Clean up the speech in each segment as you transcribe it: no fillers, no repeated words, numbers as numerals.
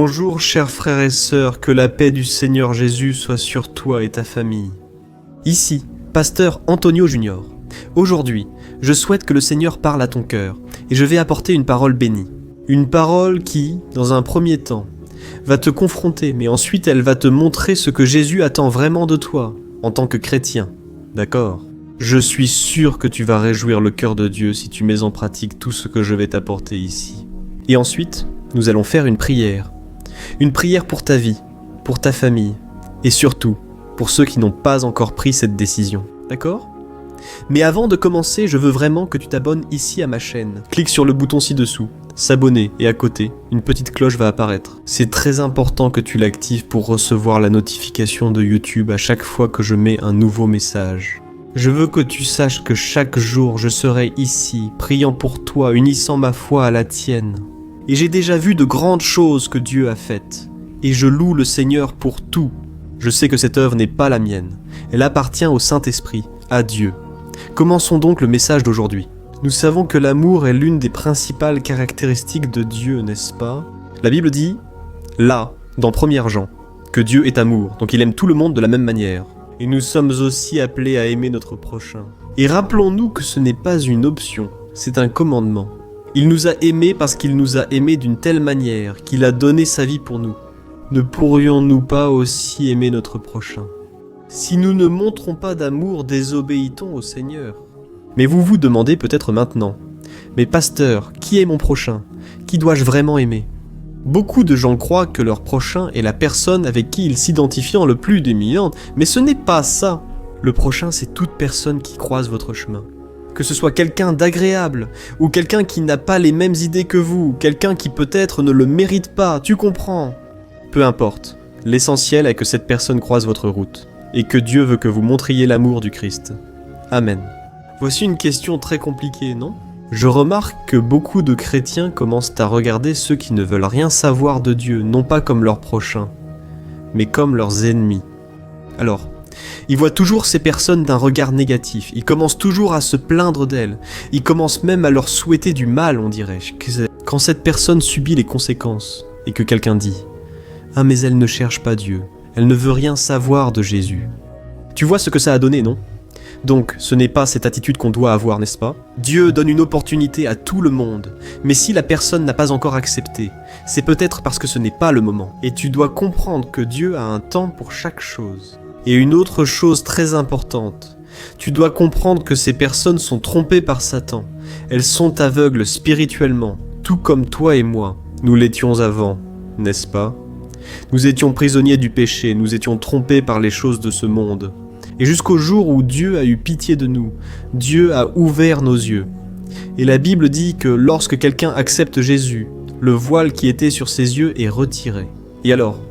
Bonjour chers frères et sœurs, que la paix du Seigneur Jésus soit sur toi et ta famille. Ici, pasteur Antonio Junior. Aujourd'hui, je souhaite que le Seigneur parle à ton cœur et je vais apporter une parole bénie. Une parole qui, dans un premier temps, va te confronter, mais ensuite elle va te montrer ce que Jésus attend vraiment de toi, en tant que chrétien. D'accord ? Je suis sûr que tu vas réjouir le cœur de Dieu si tu mets en pratique tout ce que je vais t'apporter ici. Et ensuite, nous allons faire une prière. Une prière pour ta vie, pour ta famille, et surtout, pour ceux qui n'ont pas encore pris cette décision. D'accord ? Mais avant de commencer, je veux vraiment que tu t'abonnes ici à ma chaîne. Clique sur le bouton ci-dessous, s'abonner, et à côté, une petite cloche va apparaître. C'est très important que tu l'actives pour recevoir la notification de YouTube à chaque fois que je mets un nouveau message. Je veux que tu saches que chaque jour, je serai ici, priant pour toi, unissant ma foi à la tienne. Et j'ai déjà vu de grandes choses que Dieu a faites. Et je loue le Seigneur pour tout. Je sais que cette œuvre n'est pas la mienne. Elle appartient au Saint-Esprit, à Dieu. Commençons donc le message d'aujourd'hui. Nous savons que l'amour est l'une des principales caractéristiques de Dieu, n'est-ce pas ? La Bible dit, là, dans 1 Jean, que Dieu est amour, donc il aime tout le monde de la même manière. Et nous sommes aussi appelés à aimer notre prochain. Et rappelons-nous que ce n'est pas une option, c'est un commandement. Il nous a aimés parce qu'il nous a aimés d'une telle manière qu'il a donné sa vie pour nous. Ne pourrions-nous pas aussi aimer notre prochain ? Si nous ne montrons pas d'amour, désobéit-on au Seigneur ? Mais vous vous demandez peut-être maintenant, « Mais pasteur, qui est mon prochain ? Qui dois-je vraiment aimer ?» Beaucoup de gens croient que leur prochain est la personne avec qui ils s'identifient le plus d'éminente, mais ce n'est pas ça. Le prochain, c'est toute personne qui croise votre chemin. Que ce soit quelqu'un d'agréable, ou quelqu'un qui n'a pas les mêmes idées que vous, quelqu'un qui peut-être ne le mérite pas, tu comprends ? Peu importe, l'essentiel est que cette personne croise votre route, et que Dieu veut que vous montriez l'amour du Christ. Amen. Voici une question très compliquée, non ? Je remarque que beaucoup de chrétiens commencent à regarder ceux qui ne veulent rien savoir de Dieu, non pas comme leurs prochains, mais comme leurs ennemis. Alors, ils voient toujours ces personnes d'un regard négatif, ils commencent toujours à se plaindre d'elles, ils commencent même à leur souhaiter du mal, on dirait. Quand cette personne subit les conséquences, et que quelqu'un dit « Ah mais elle ne cherche pas Dieu, elle ne veut rien savoir de Jésus ». Tu vois ce que ça a donné, non ? Donc, ce n'est pas cette attitude qu'on doit avoir, n'est-ce pas ? Dieu donne une opportunité à tout le monde, mais si la personne n'a pas encore accepté, c'est peut-être parce que ce n'est pas le moment. Et tu dois comprendre que Dieu a un temps pour chaque chose. Et une autre chose très importante, tu dois comprendre que ces personnes sont trompées par Satan. Elles sont aveugles spirituellement, tout comme toi et moi. Nous l'étions avant, n'est-ce pas ? Nous étions prisonniers du péché, nous étions trompés par les choses de ce monde. Et jusqu'au jour où Dieu a eu pitié de nous, Dieu a ouvert nos yeux. Et la Bible dit que lorsque quelqu'un accepte Jésus, le voile qui était sur ses yeux est retiré. Et alors ?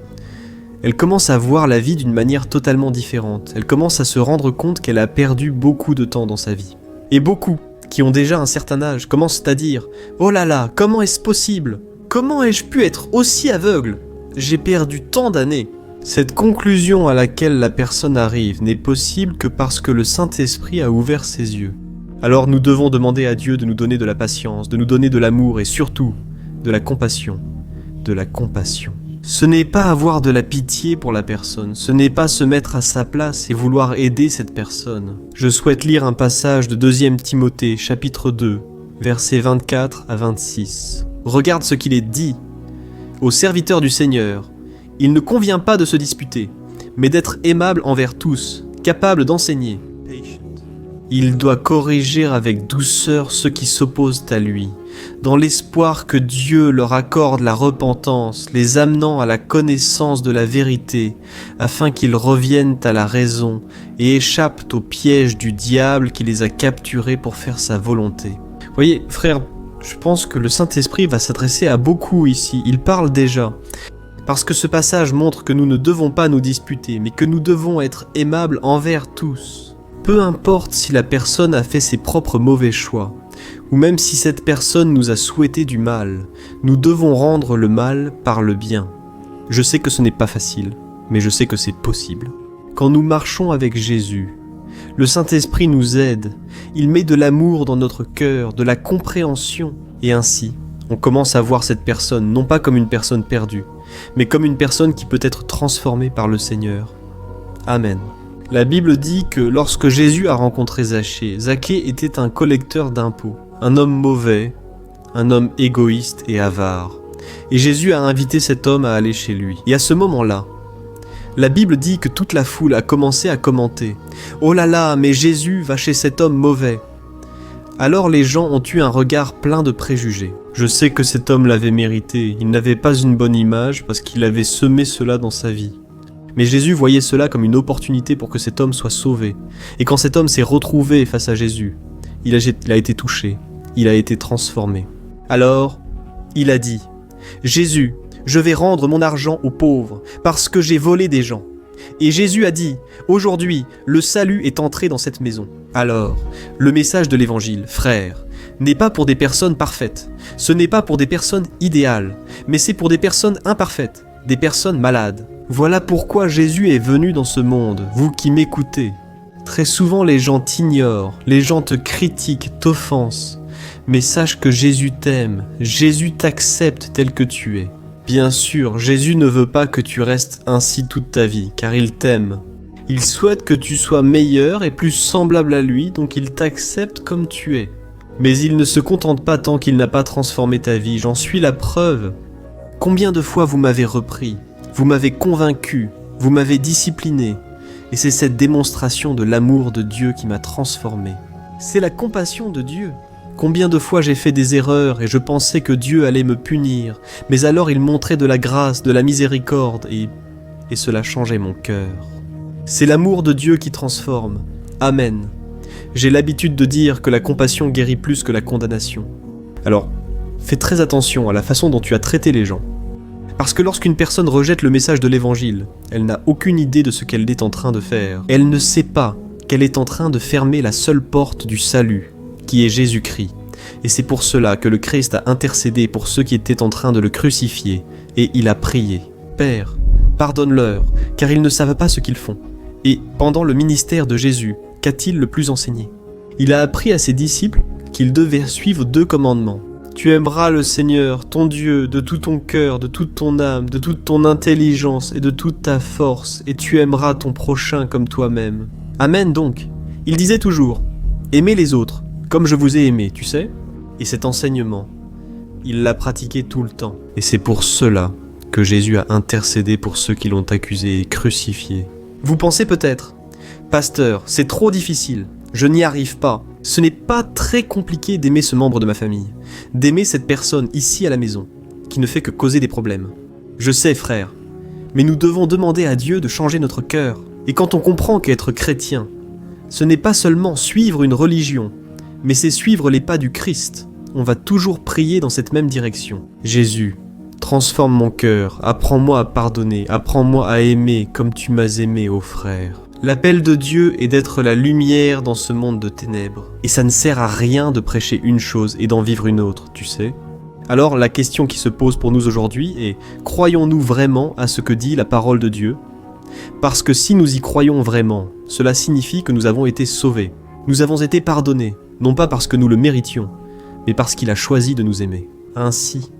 Elle commence à voir la vie d'une manière totalement différente. Elle commence à se rendre compte qu'elle a perdu beaucoup de temps dans sa vie. Et beaucoup, qui ont déjà un certain âge, commencent à dire « Oh là là, comment est-ce possible ? Comment ai-je pu être aussi aveugle ? J'ai perdu tant d'années !» Cette conclusion à laquelle la personne arrive n'est possible que parce que le Saint-Esprit a ouvert ses yeux. Alors nous devons demander à Dieu de nous donner de la patience, de nous donner de l'amour et surtout de la compassion. De la compassion. Ce n'est pas avoir de la pitié pour la personne, ce n'est pas se mettre à sa place et vouloir aider cette personne. Je souhaite lire un passage de 2 Timothée, chapitre 2, versets 24 à 26. Regarde ce qu'il est dit. Aux serviteurs du Seigneur, il ne convient pas de se disputer, mais d'être aimable envers tous, capable d'enseigner. Il doit corriger avec douceur ceux qui s'opposent à lui, dans l'espoir que Dieu leur accorde la repentance, les amenant à la connaissance de la vérité, afin qu'ils reviennent à la raison et échappent au piège du diable qui les a capturés pour faire sa volonté. Voyez, frère, je pense que le Saint-Esprit va s'adresser à beaucoup ici, il parle déjà. Parce que ce passage montre que nous ne devons pas nous disputer, mais que nous devons être aimables envers tous. Peu importe si la personne a fait ses propres mauvais choix, ou même si cette personne nous a souhaité du mal, nous devons rendre le mal par le bien. Je sais que ce n'est pas facile, mais je sais que c'est possible. Quand nous marchons avec Jésus, le Saint-Esprit nous aide, il met de l'amour dans notre cœur, de la compréhension, et ainsi, on commence à voir cette personne non pas comme une personne perdue, mais comme une personne qui peut être transformée par le Seigneur. Amen. La Bible dit que lorsque Jésus a rencontré Zachée, Zachée était un collecteur d'impôts, un homme mauvais, un homme égoïste et avare. Et Jésus a invité cet homme à aller chez lui. Et à ce moment-là, la Bible dit que toute la foule a commencé à commenter « Oh là là, mais Jésus va chez cet homme mauvais !» Alors les gens ont eu un regard plein de préjugés. Je sais que cet homme l'avait mérité, il n'avait pas une bonne image parce qu'il avait semé cela dans sa vie. Mais Jésus voyait cela comme une opportunité pour que cet homme soit sauvé. Et quand cet homme s'est retrouvé face à Jésus, il a été touché, il a été transformé. Alors, il a dit « Jésus, je vais rendre mon argent aux pauvres, parce que j'ai volé des gens. » Et Jésus a dit « Aujourd'hui, le salut est entré dans cette maison. » Alors, le message de l'évangile, frères, n'est pas pour des personnes parfaites, ce n'est pas pour des personnes idéales, mais c'est pour des personnes imparfaites, des personnes malades. Voilà pourquoi Jésus est venu dans ce monde, vous qui m'écoutez. Très souvent les gens t'ignorent, les gens te critiquent, t'offensent. Mais sache que Jésus t'aime, Jésus t'accepte tel que tu es. Bien sûr, Jésus ne veut pas que tu restes ainsi toute ta vie, car il t'aime. Il souhaite que tu sois meilleur et plus semblable à lui, donc il t'accepte comme tu es. Mais il ne se contente pas tant qu'il n'a pas transformé ta vie, j'en suis la preuve. Combien de fois vous m'avez repris ? Vous m'avez convaincu, vous m'avez discipliné, et c'est cette démonstration de l'amour de Dieu qui m'a transformé. C'est la compassion de Dieu. Combien de fois j'ai fait des erreurs et je pensais que Dieu allait me punir, mais alors il montrait de la grâce, de la miséricorde, et cela changeait mon cœur. C'est l'amour de Dieu qui transforme. Amen. J'ai l'habitude de dire que la compassion guérit plus que la condamnation. Alors, fais très attention à la façon dont tu as traité les gens. Parce que lorsqu'une personne rejette le message de l'évangile, elle n'a aucune idée de ce qu'elle est en train de faire. Elle ne sait pas qu'elle est en train de fermer la seule porte du salut, qui est Jésus-Christ. Et c'est pour cela que le Christ a intercédé pour ceux qui étaient en train de le crucifier, et il a prié. Père, pardonne-leur, car ils ne savent pas ce qu'ils font. Et pendant le ministère de Jésus, qu'a-t-il le plus enseigné ? Il a appris à ses disciples qu'ils devaient suivre 2 commandements. Tu aimeras le Seigneur, ton Dieu, de tout ton cœur, de toute ton âme, de toute ton intelligence et de toute ta force, et tu aimeras ton prochain comme toi-même. Amen donc. Il disait toujours, aimez les autres, comme je vous ai aimé, tu sais ? Et cet enseignement, il l'a pratiqué tout le temps. Et c'est pour cela que Jésus a intercédé pour ceux qui l'ont accusé et crucifié. Vous pensez peut-être, pasteur, c'est trop difficile, je n'y arrive pas. Ce n'est pas très compliqué d'aimer ce membre de ma famille, d'aimer cette personne ici à la maison, qui ne fait que causer des problèmes. Je sais, frère, mais nous devons demander à Dieu de changer notre cœur. Et quand on comprend qu'être chrétien, ce n'est pas seulement suivre une religion, mais c'est suivre les pas du Christ. On va toujours prier dans cette même direction. Jésus, transforme mon cœur, apprends-moi à pardonner, apprends-moi à aimer comme tu m'as aimé, ô frère. L'appel de Dieu est d'être la lumière dans ce monde de ténèbres. Et ça ne sert à rien de prêcher une chose et d'en vivre une autre, tu sais. Alors la question qui se pose pour nous aujourd'hui est, croyons-nous vraiment à ce que dit la parole de Dieu ? Parce que si nous y croyons vraiment, cela signifie que nous avons été sauvés. Nous avons été pardonnés, non pas parce que nous le méritions, mais parce qu'il a choisi de nous aimer. Ainsi,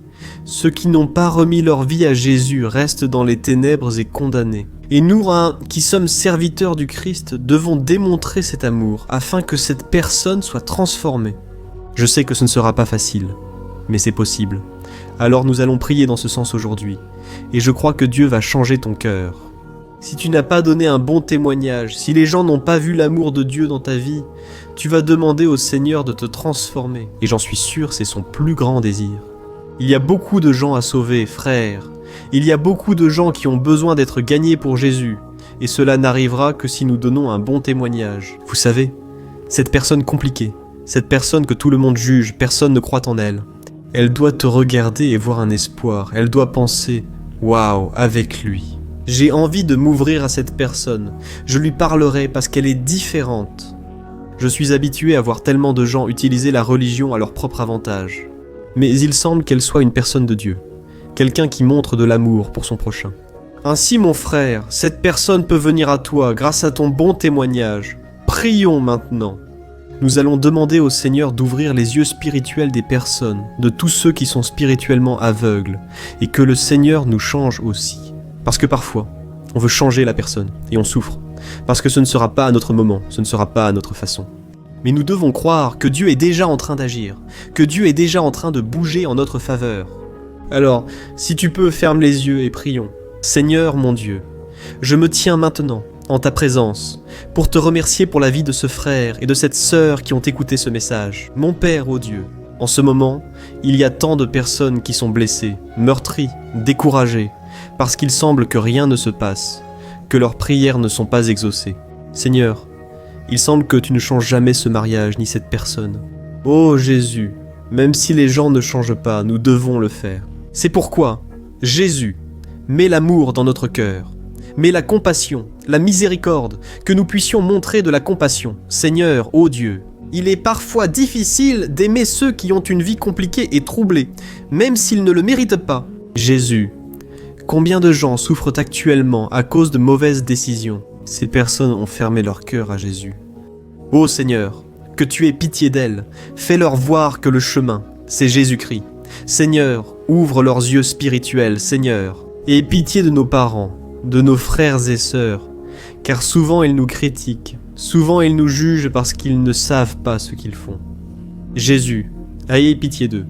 ceux qui n'ont pas remis leur vie à Jésus restent dans les ténèbres et condamnés. Et nous, qui sommes serviteurs du Christ, devons démontrer cet amour afin que cette personne soit transformée. Je sais que ce ne sera pas facile, mais c'est possible. Alors nous allons prier dans ce sens aujourd'hui, et je crois que Dieu va changer ton cœur. Si tu n'as pas donné un bon témoignage, si les gens n'ont pas vu l'amour de Dieu dans ta vie, tu vas demander au Seigneur de te transformer. Et j'en suis sûr, c'est son plus grand désir. Il y a beaucoup de gens à sauver, frères. Il y a beaucoup de gens qui ont besoin d'être gagnés pour Jésus. Et cela n'arrivera que si nous donnons un bon témoignage. Vous savez, cette personne compliquée, cette personne que tout le monde juge, personne ne croit en elle. Elle doit te regarder et voir un espoir. Elle doit penser « Waouh, avec lui ». J'ai envie de m'ouvrir à cette personne. Je lui parlerai parce qu'elle est différente. Je suis habitué à voir tellement de gens utiliser la religion à leur propre avantage. Mais il semble qu'elle soit une personne de Dieu. Quelqu'un qui montre de l'amour pour son prochain. Ainsi, mon frère, cette personne peut venir à toi grâce à ton bon témoignage. Prions maintenant. Nous allons demander au Seigneur d'ouvrir les yeux spirituels des personnes, de tous ceux qui sont spirituellement aveugles, et que le Seigneur nous change aussi. Parce que parfois, on veut changer la personne, et on souffre, parce que ce ne sera pas à notre moment, ce ne sera pas à notre façon. Mais nous devons croire que Dieu est déjà en train d'agir, que Dieu est déjà en train de bouger en notre faveur. Alors, si tu peux, ferme les yeux et prions. Seigneur mon Dieu, je me tiens maintenant en ta présence, pour te remercier pour la vie de ce frère et de cette sœur qui ont écouté ce message. Mon Père, ô Dieu, en ce moment, il y a tant de personnes qui sont blessées, meurtries, découragées, parce qu'il semble que rien ne se passe, que leurs prières ne sont pas exaucées. Seigneur, il semble que tu ne changes jamais ce mariage ni cette personne. Ô Jésus, même si les gens ne changent pas, nous devons le faire. C'est pourquoi, Jésus, mets l'amour dans notre cœur. Mais la compassion, la miséricorde, que nous puissions montrer de la compassion. Seigneur, ô Dieu, il est parfois difficile d'aimer ceux qui ont une vie compliquée et troublée, même s'ils ne le méritent pas. Jésus, combien de gens souffrent actuellement à cause de mauvaises décisions? Ces personnes ont fermé leur cœur à Jésus. Ô Seigneur, que tu aies pitié d'elles, fais-leur voir que le chemin, c'est Jésus-Christ. Seigneur, ouvre leurs yeux spirituels, Seigneur, et aie pitié de nos parents, de nos frères et sœurs, car souvent ils nous critiquent, souvent ils nous jugent parce qu'ils ne savent pas ce qu'ils font. Jésus, ayez pitié d'eux,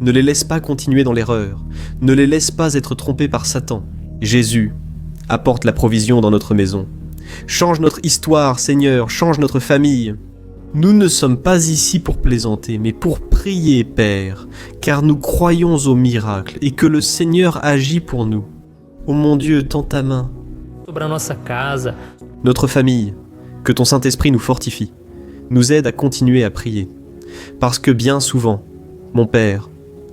ne les laisse pas continuer dans l'erreur, ne les laisse pas être trompés par Satan. Jésus, apporte la provision dans notre maison. Change notre histoire, Seigneur, change notre famille. Nous ne sommes pas ici pour plaisanter, mais pour prier, Père, car nous croyons au miracle et que le Seigneur agit pour nous. Ô mon Dieu, tends ta main. Sobre a nossa casa. Notre famille, que ton Saint-Esprit nous fortifie, nous aide à continuer à prier. Parce que bien souvent, mon Père,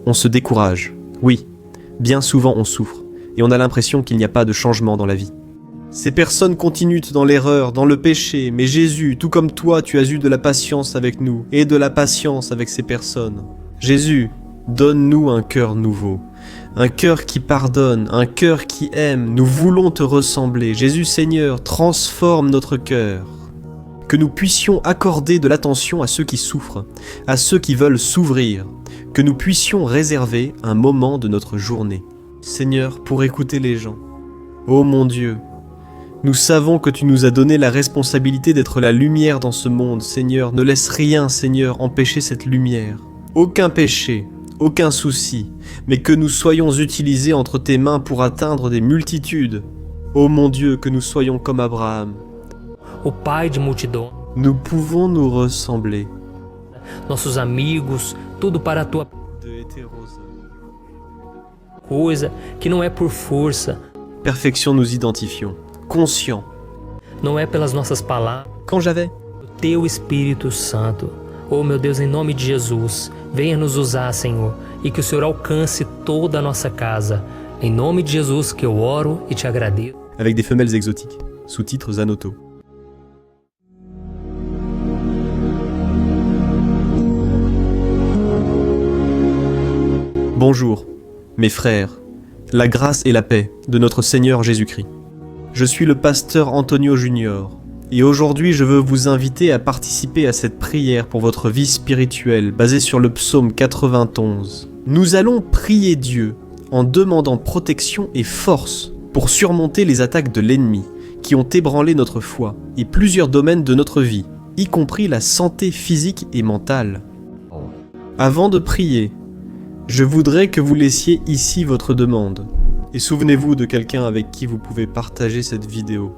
on se décourage. Oui, bien souvent on souffre, et on a l'impression qu'il n'y a pas de changement dans la vie. Ces personnes continuent dans l'erreur, dans le péché, mais Jésus, tout comme toi, tu as eu de la patience avec nous, et de la patience avec ces personnes. Jésus, donne-nous un cœur nouveau. Un cœur qui pardonne, un cœur qui aime, nous voulons te ressembler. Jésus Seigneur, transforme notre cœur. Que nous puissions accorder de l'attention à ceux qui souffrent, à ceux qui veulent s'ouvrir. Que nous puissions réserver un moment de notre journée. Seigneur, pour écouter les gens. Ô mon Dieu, nous savons que tu nous as donné la responsabilité d'être la lumière dans ce monde. Seigneur, ne laisse rien, Seigneur, empêcher cette lumière. Aucun péché. Aucun souci, mais que nous soyons utilisés entre tes mains pour atteindre des multitudes. Ô mon Dieu, que nous soyons comme Abraham. O Pai de multidão. Nous pouvons nous ressembler. Nossos amigos, tudo para a tua coisa, que não é por força. Perfection nous identifions, conscients. Não é pelas nossas palavras. Quand j'avais O teu Espírito Santo. Oh meu Deus, em nome de Jesus, venha nos usar, Senhor, e que o Senhor alcance toda a nossa casa. Em nome de Jesus que eu oro e te agradeço. Avec des femelles exotiques, sous-titres Zanoto. Bonjour, mes frères, la grâce et la paix de notre Seigneur Jésus-Christ. Je suis le pasteur Antonio Junior. Et aujourd'hui, je veux vous inviter à participer à cette prière pour votre vie spirituelle basée sur le psaume 91. Nous allons prier Dieu en demandant protection et force pour surmonter les attaques de l'ennemi qui ont ébranlé notre foi et plusieurs domaines de notre vie, y compris la santé physique et mentale. Avant de prier, je voudrais que vous laissiez ici votre demande. Et souvenez-vous de quelqu'un avec qui vous pouvez partager cette vidéo.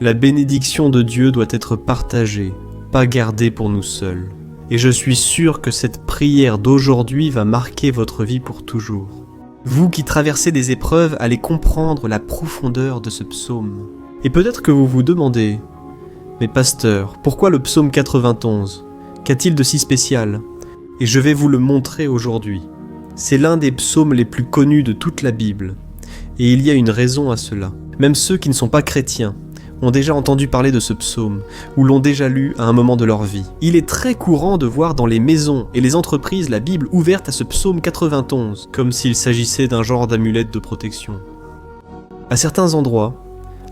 La bénédiction de Dieu doit être partagée, pas gardée pour nous seuls. Et je suis sûr que cette prière d'aujourd'hui va marquer votre vie pour toujours. Vous qui traversez des épreuves, allez comprendre la profondeur de ce psaume. Et peut-être que vous vous demandez, mais pasteur, pourquoi le psaume 91 ? Qu'a-t-il de si spécial ? Et je vais vous le montrer aujourd'hui. C'est l'un des psaumes les plus connus de toute la Bible. Et il y a une raison à cela. Même ceux qui ne sont pas chrétiens ont déjà entendu parler de ce psaume, ou l'ont déjà lu à un moment de leur vie. Il est très courant de voir dans les maisons et les entreprises la Bible ouverte à ce psaume 91, comme s'il s'agissait d'un genre d'amulette de protection. À certains endroits,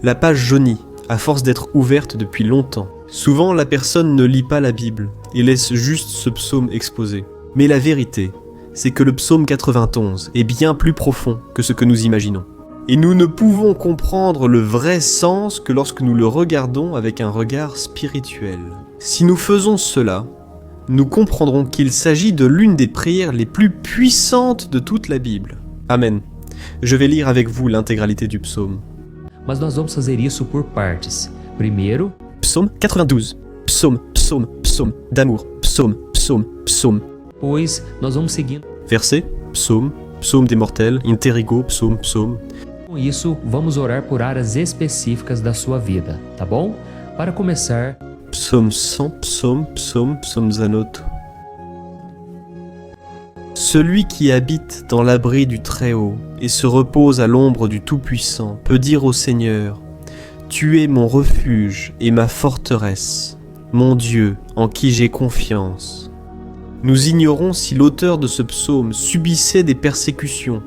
la page jaunit, à force d'être ouverte depuis longtemps. Souvent, la personne ne lit pas la Bible et laisse juste ce psaume exposé. Mais la vérité, c'est que le psaume 91 est bien plus profond que ce que nous imaginons. Et nous ne pouvons comprendre le vrai sens que lorsque nous le regardons avec un regard spirituel. Si nous faisons cela, nous comprendrons qu'il s'agit de l'une des prières les plus puissantes de toute la Bible. Amen. Je vais lire avec vous l'intégralité du psaume. Mas nós vamos fazer isso por partes. Primeiro, Psaume 92. Psaume, psaume, psaume d'amour. Psaume, psaume, psaume. pois nós vamos seguindo. Verset, psaume, psaume des mortels, interrigo, psaume, psaume. Com isso, vamos orar por áreas específicas da sua vida, tá bom? Para começar, Psaume 100, psaume, psaume, psaume zanot. Celui qui habite dans l'abri du Très-Haut et se repose à l'ombre du Tout-Puissant peut dire au Seigneur : Tu es mon refuge et ma forteresse, mon Dieu en qui j'ai confiance. Nous ignorons si l'auteur de ce psaume subissait des persécutions,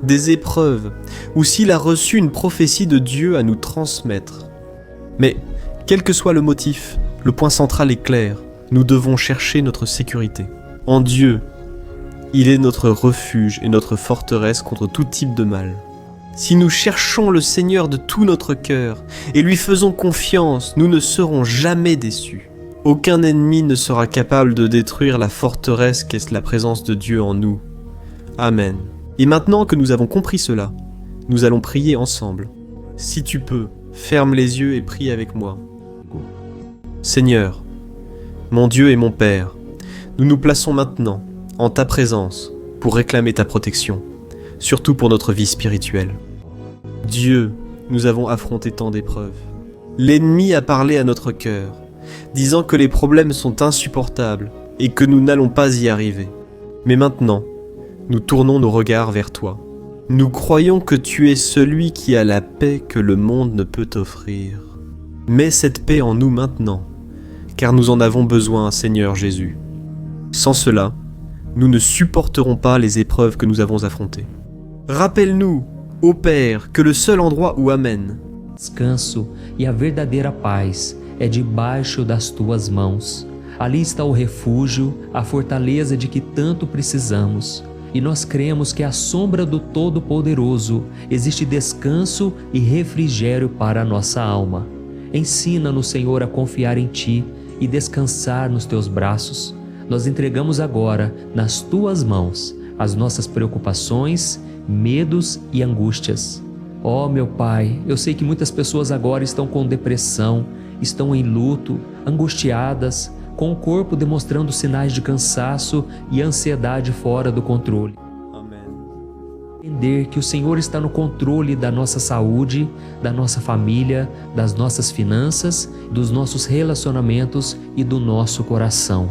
des épreuves, ou s'il a reçu une prophétie de Dieu à nous transmettre. Mais, quel que soit le motif, le point central est clair, nous devons chercher notre sécurité. En Dieu, il est notre refuge et notre forteresse contre tout type de mal. Si nous cherchons le Seigneur de tout notre cœur et lui faisons confiance, nous ne serons jamais déçus. Aucun ennemi ne sera capable de détruire la forteresse qu'est la présence de Dieu en nous. Amen. Et maintenant que nous avons compris cela, nous allons prier ensemble. Si tu peux, ferme les yeux et prie avec moi. Seigneur, mon Dieu et mon Père, nous nous plaçons maintenant en ta présence pour réclamer ta protection, surtout pour notre vie spirituelle. Dieu, nous avons affronté tant d'épreuves. L'ennemi a parlé à notre cœur, disant que les problèmes sont insupportables et que nous n'allons pas y arriver. Mais maintenant, nous tournons nos regards vers toi. Nous croyons que tu es celui qui a la paix que le monde ne peut offrir. Mets cette paix en nous maintenant, car nous en avons besoin, Seigneur Jésus. Sans cela, nous ne supporterons pas les épreuves que nous avons affrontées. Rappelle-nous, ô Père, que le seul endroit où Amen, descanso e a verdadeira paz é debaixo das tuas mãos. Ali está o refúgio, a fortaleza de que tanto precisamos. E nós cremos que à sombra do Todo-Poderoso existe descanso e refrigério para a nossa alma. Ensina-nos, Senhor, a confiar em Ti e descansar nos Teus braços. Nós entregamos agora nas Tuas mãos as nossas preocupações, medos e angústias. Oh, meu Pai, eu sei que muitas pessoas agora estão com depressão, estão em luto, angustiadas, com o corpo demonstrando sinais de cansaço e ansiedade fora do controle. Entender que o Senhor está no controle da nossa saúde, da nossa família, das nossas finanças, dos nossos relacionamentos e do nosso coração.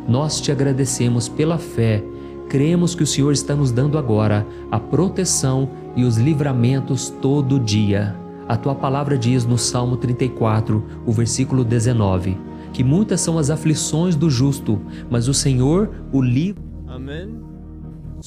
Nós te agradecemos pela fé, cremos que o Senhor está nos dando agora a proteção e os livramentos todo dia. A tua palavra diz no Salmo 34, o versículo 19, que muitas são as aflições do justo, mas o Senhor o livra. Amen.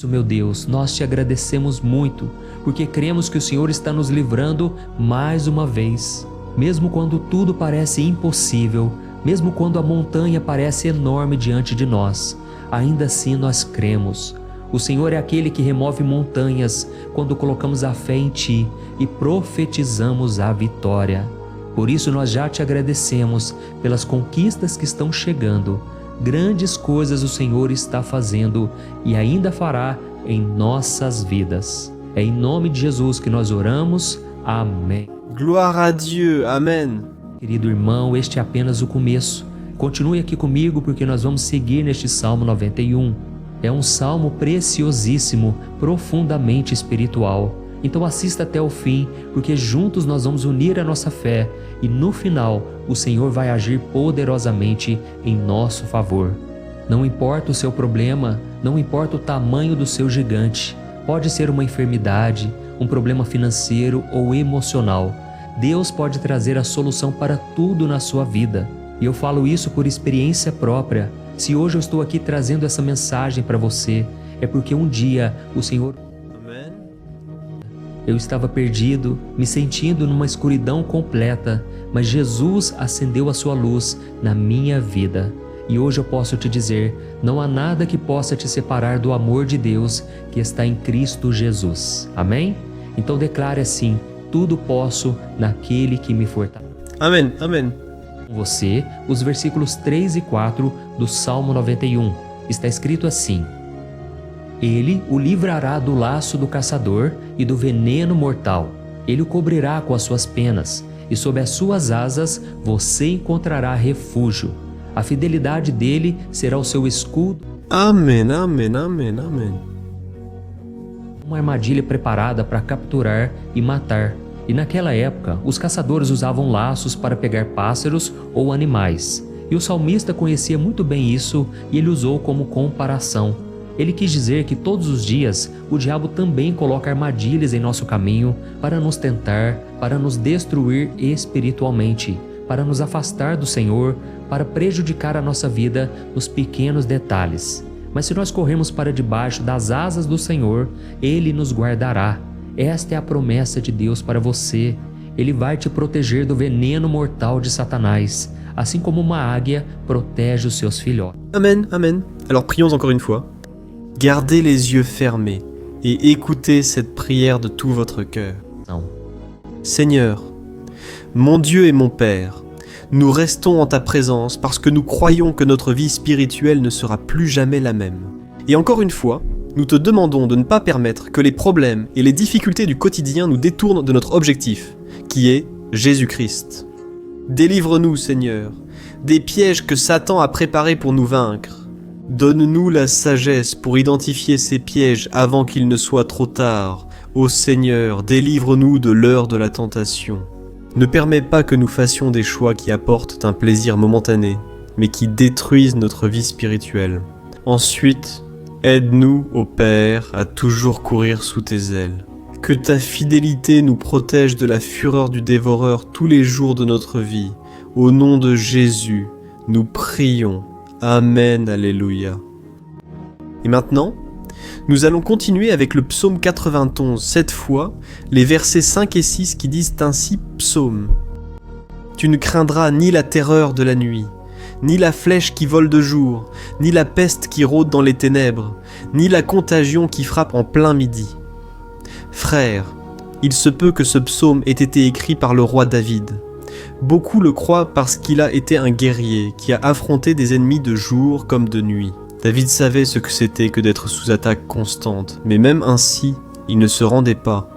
Meu Deus, nós te agradecemos muito, porque cremos que o Senhor está nos livrando mais uma vez. Mesmo quando tudo parece impossível, mesmo quando a montanha parece enorme diante de nós, ainda assim nós cremos. O Senhor é aquele que remove montanhas quando colocamos a fé em Ti e profetizamos a vitória. Por isso nós já te agradecemos pelas conquistas que estão chegando. Grandes coisas o Senhor está fazendo e ainda fará em nossas vidas. É em nome de Jesus que nós oramos. Amém. Gloire à Dieu. Amen. Querido irmão, este é apenas o começo. Continue aqui comigo porque nós vamos seguir neste Salmo 91. É um salmo preciosíssimo, profundamente espiritual. Então assista até o fim, porque juntos nós vamos unir a nossa fé e no final o Senhor vai agir poderosamente em nosso favor. Não importa o seu problema, não importa o tamanho do seu gigante, pode ser uma enfermidade, um problema financeiro ou emocional. Deus pode trazer a solução para tudo na sua vida. E eu falo isso por experiência própria. Se hoje eu estou aqui trazendo essa mensagem para você, é porque um dia o Senhor Eu estava perdido, me sentindo numa escuridão completa, mas Jesus acendeu a sua luz na minha vida. E hoje eu posso te dizer, não há nada que possa te separar do amor de Deus que está em Cristo Jesus. Amém? Então declare assim: tudo posso naquele que me fortalece. Amen, amen. Com você, os versículos 3 e 4 do Salmo 91. Está escrito assim: Ele o livrará do laço do caçador e do veneno mortal. Ele o cobrirá com as suas penas, e sob as suas asas você encontrará refúgio. A fidelidade dele será o seu escudo. Amen, amen, amen, amen. Uma armadilha preparada para capturar e matar. E naquela época, os caçadores usavam laços para pegar pássaros ou animais. E o salmista conhecia muito bem isso e ele usou como comparação. Ele quis dizer que todos os dias o diabo também coloca armadilhas em nosso caminho para nos tentar, para nos destruir espiritualmente, para nos afastar do Senhor, para prejudicar a nossa vida nos pequenos detalhes. Mas se nós corrermos para debaixo das asas do Senhor, Ele nos guardará. Esta é a promessa de Deus para você. Ele vai te proteger do veneno mortal de Satanás, assim como uma águia protege os seus filhotes. Amen, amen. Alors prions encore une fois. Gardez les yeux fermés et écoutez cette prière de tout votre cœur. Não. Seigneur, mon Dieu et mon Père, nous restons en ta présence parce que nous croyons que notre vie spirituelle ne sera plus jamais la même. Et encore une fois, nous te demandons de ne pas permettre que les problèmes et les difficultés du quotidien nous détournent de notre objectif, qui est Jésus-Christ. Délivre-nous, Seigneur, des pièges que Satan a préparés pour nous vaincre. Donne-nous la sagesse pour identifier ces pièges avant qu'il ne soit trop tard. Ô Seigneur, délivre-nous de l'heure de la tentation. Ne permets pas que nous fassions des choix qui apportent un plaisir momentané, mais qui détruisent notre vie spirituelle. Ensuite, aide-nous, ô Père, à toujours courir sous tes ailes. Que ta fidélité nous protège de la fureur du dévoreur tous les jours de notre vie. Au nom de Jésus, nous prions. Amen, alléluia. Et maintenant, nous allons continuer avec le psaume 91, cette fois, les versets 5 et 6 qui disent ainsi psaume. Tu ne craindras ni la terreur de la nuit, ni la flèche qui vole de jour, ni la peste qui rôde dans les ténèbres, ni la contagion qui frappe en plein midi. Frères, il se peut que ce psaume ait été écrit par le roi David. Beaucoup le croient parce qu'il a été un guerrier qui a affronté des ennemis de jour comme de nuit. David savait ce que c'était que d'être sous attaque constante, mais même ainsi, il ne se rendait pas,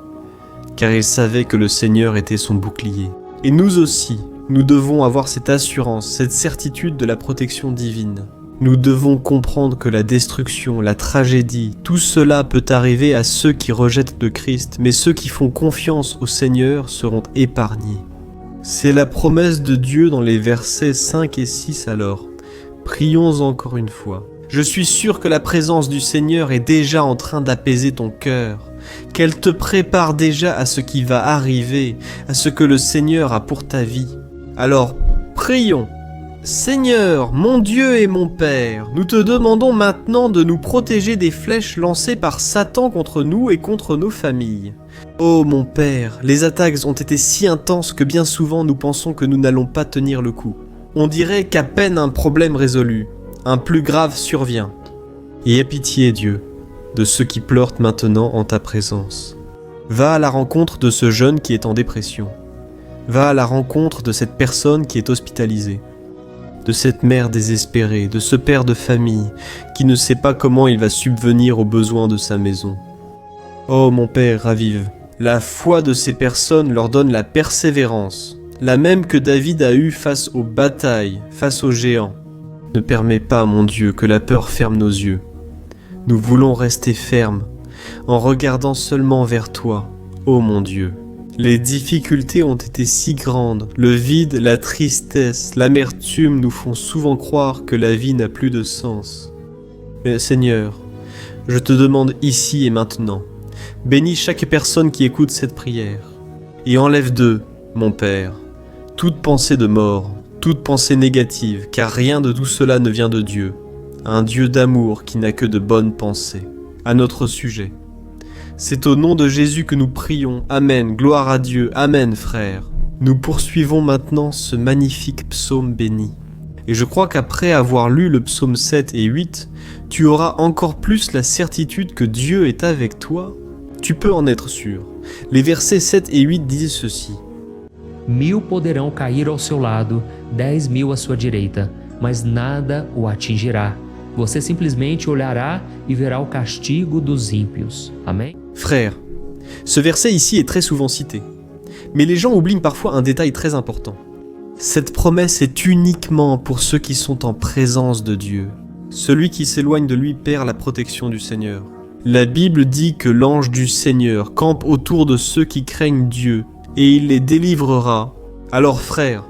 car il savait que le Seigneur était son bouclier. Et nous aussi, nous devons avoir cette assurance, cette certitude de la protection divine. Nous devons comprendre que la destruction, la tragédie, tout cela peut arriver à ceux qui rejettent le Christ, mais ceux qui font confiance au Seigneur seront épargnés. C'est la promesse de Dieu dans les versets 5 et 6 alors. Prions encore une fois. Je suis sûr que la présence du Seigneur est déjà en train d'apaiser ton cœur, qu'elle te prépare déjà à ce qui va arriver, à ce que le Seigneur a pour ta vie. Alors, prions. Seigneur, mon Dieu et mon Père, nous te demandons maintenant de nous protéger des flèches lancées par Satan contre nous et contre nos familles. Oh mon Père, les attaques ont été si intenses que bien souvent nous pensons que nous n'allons pas tenir le coup. On dirait qu'à peine un problème résolu, un plus grave survient. Et aie pitié, Dieu, de ceux qui pleurent maintenant en ta présence. Va à la rencontre de ce jeune qui est en dépression. Va à la rencontre de cette personne qui est hospitalisée. De cette mère désespérée, de ce père de famille qui ne sait pas comment il va subvenir aux besoins de sa maison. Oh mon Père, ravive. La foi de ces personnes leur donne la persévérance, la même que David a eue face aux batailles, face aux géants. Ne permets pas, mon Dieu, que la peur ferme nos yeux. Nous voulons rester fermes, en regardant seulement vers toi, ô mon Dieu. Les difficultés ont été si grandes, le vide, la tristesse, l'amertume nous font souvent croire que la vie n'a plus de sens. Mais Seigneur, je te demande ici et maintenant, bénis chaque personne qui écoute cette prière, et enlève d'eux, mon Père, toute pensée de mort, toute pensée négative, car rien de tout cela ne vient de Dieu, un Dieu d'amour qui n'a que de bonnes pensées. À notre sujet, C'est au nom de Jésus que nous prions. Amen. Gloire à Dieu. Amen, frère. Nous poursuivons maintenant ce magnifique psaume béni. Et je crois qu'après avoir lu le psaume 7 et 8, tu auras encore plus la certitude que Dieu est avec toi. Tu peux en être sûr. Les versets 7 et 8 disent ceci. 1000 poderão cair ao seu lado, 10.000 à sua direita, mas nada o atingirá. Você simplesmente olhará e verá o castigo dos ímpios. Amém? Frère, ce verset ici est très souvent cité. Mais les gens oublient parfois un détail très important. Cette promesse est uniquement pour ceux qui sont en présence de Dieu. Celui qui s'éloigne de lui perd la protection du Seigneur. La Bible dit que l'ange du Seigneur campe autour de ceux qui craignent Dieu, et il les délivrera. Alors frères,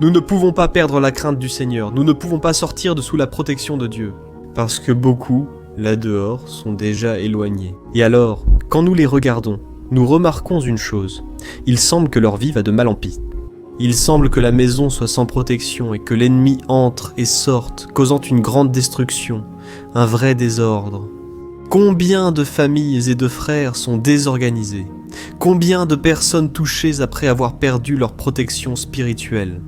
nous ne pouvons pas perdre la crainte du Seigneur, nous ne pouvons pas sortir de sous la protection de Dieu, parce que beaucoup, là dehors, sont déjà éloignés. Et alors, quand nous les regardons, nous remarquons une chose, il semble que leur vie va de mal en pis. Il semble que la maison soit sans protection et que l'ennemi entre et sorte, causant une grande destruction, un vrai désordre. Combien de familles et de frères sont désorganisés? Combien de personnes touchées après avoir perdu leur protection spirituelle?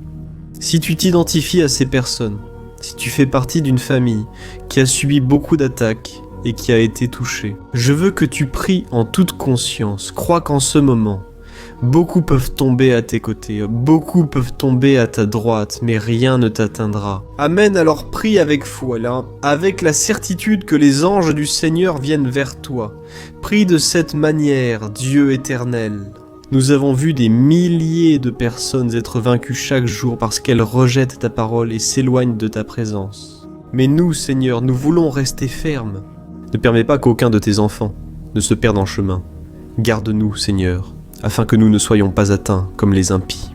Si tu t'identifies à ces personnes, si tu fais partie d'une famille qui a subi beaucoup d'attaques et qui a été touchée, je veux que tu pries en toute conscience. Crois qu'en ce moment, beaucoup peuvent tomber à tes côtés, beaucoup peuvent tomber à ta droite, mais rien ne t'atteindra. Amen, alors prie avec foi, là, avec la certitude que les anges du Seigneur viennent vers toi. Prie de cette manière, Dieu éternel. Nous avons vu des milliers de personnes être vaincues chaque jour parce qu'elles rejettent ta parole et s'éloignent de ta présence. Mais nous, Seigneur, nous voulons rester fermes. Ne permets pas qu'aucun de tes enfants ne se perde en chemin. Garde-nous, Seigneur, afin que nous ne soyons pas atteints comme les impies.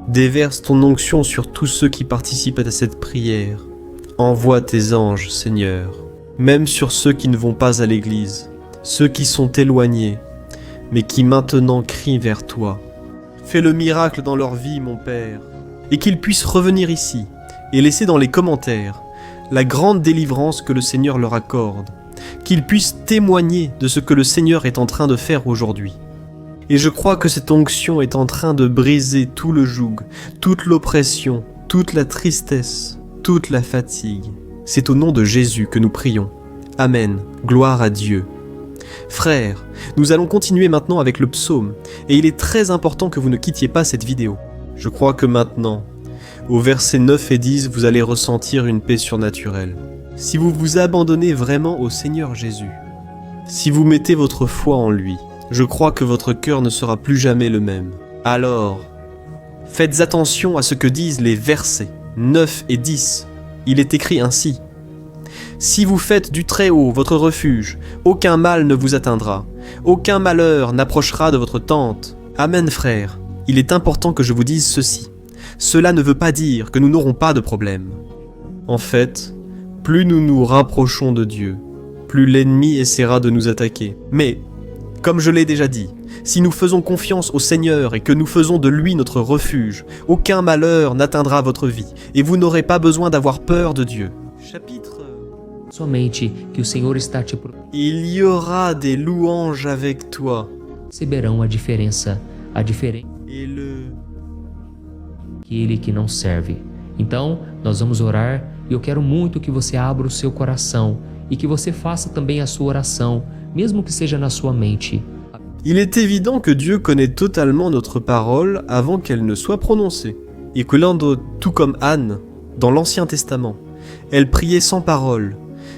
Déverse ton onction sur tous ceux qui participent à cette prière. Envoie tes anges, Seigneur, même sur ceux qui ne vont pas à l'église, ceux qui sont éloignés, mais qui maintenant crient vers toi. Fais le miracle dans leur vie, mon Père, et qu'ils puissent revenir ici et laisser dans les commentaires la grande délivrance que le Seigneur leur accorde, qu'ils puissent témoigner de ce que le Seigneur est en train de faire aujourd'hui. Et je crois que cette onction est en train de briser tout le joug, toute l'oppression, toute la tristesse, toute la fatigue. C'est au nom de Jésus que nous prions. Amen. Gloire à Dieu. Frères, nous allons continuer maintenant avec le psaume, et il est très important que vous ne quittiez pas cette vidéo. Je crois que maintenant, au verset 9 et 10, vous allez ressentir une paix surnaturelle. Si vous vous abandonnez vraiment au Seigneur Jésus, si vous mettez votre foi en lui, je crois que votre cœur ne sera plus jamais le même. Alors, faites attention à ce que disent les versets 9 et 10. Il est écrit ainsi. Si vous faites du Très-Haut votre refuge, aucun mal ne vous atteindra, aucun malheur n'approchera de votre tente. Amen, frères. Il est important que je vous dise ceci. Cela ne veut pas dire que nous n'aurons pas de problème. En fait, plus nous nous rapprochons de Dieu, plus l'ennemi essaiera de nous attaquer. Mais, comme je l'ai déjà dit, si nous faisons confiance au Seigneur et que nous faisons de lui notre refuge, aucun malheur n'atteindra votre vie et vous n'aurez pas besoin d'avoir peur de Dieu. Chapitre. Somente que o Senhor está te Il y aura des louanges avec toi. perceberão a diferença Et aquele que não serve. Então, nós vamos orar e eu quero muito que você abra o seu coração e que você faça também a sua oração, mesmo que seja na sua mente. Il est évident que Dieu connaît totalement notre parole avant qu'elle ne soit prononcée. Et que tout comme Anne, dans l'Ancien Testament, elle priait sans parole.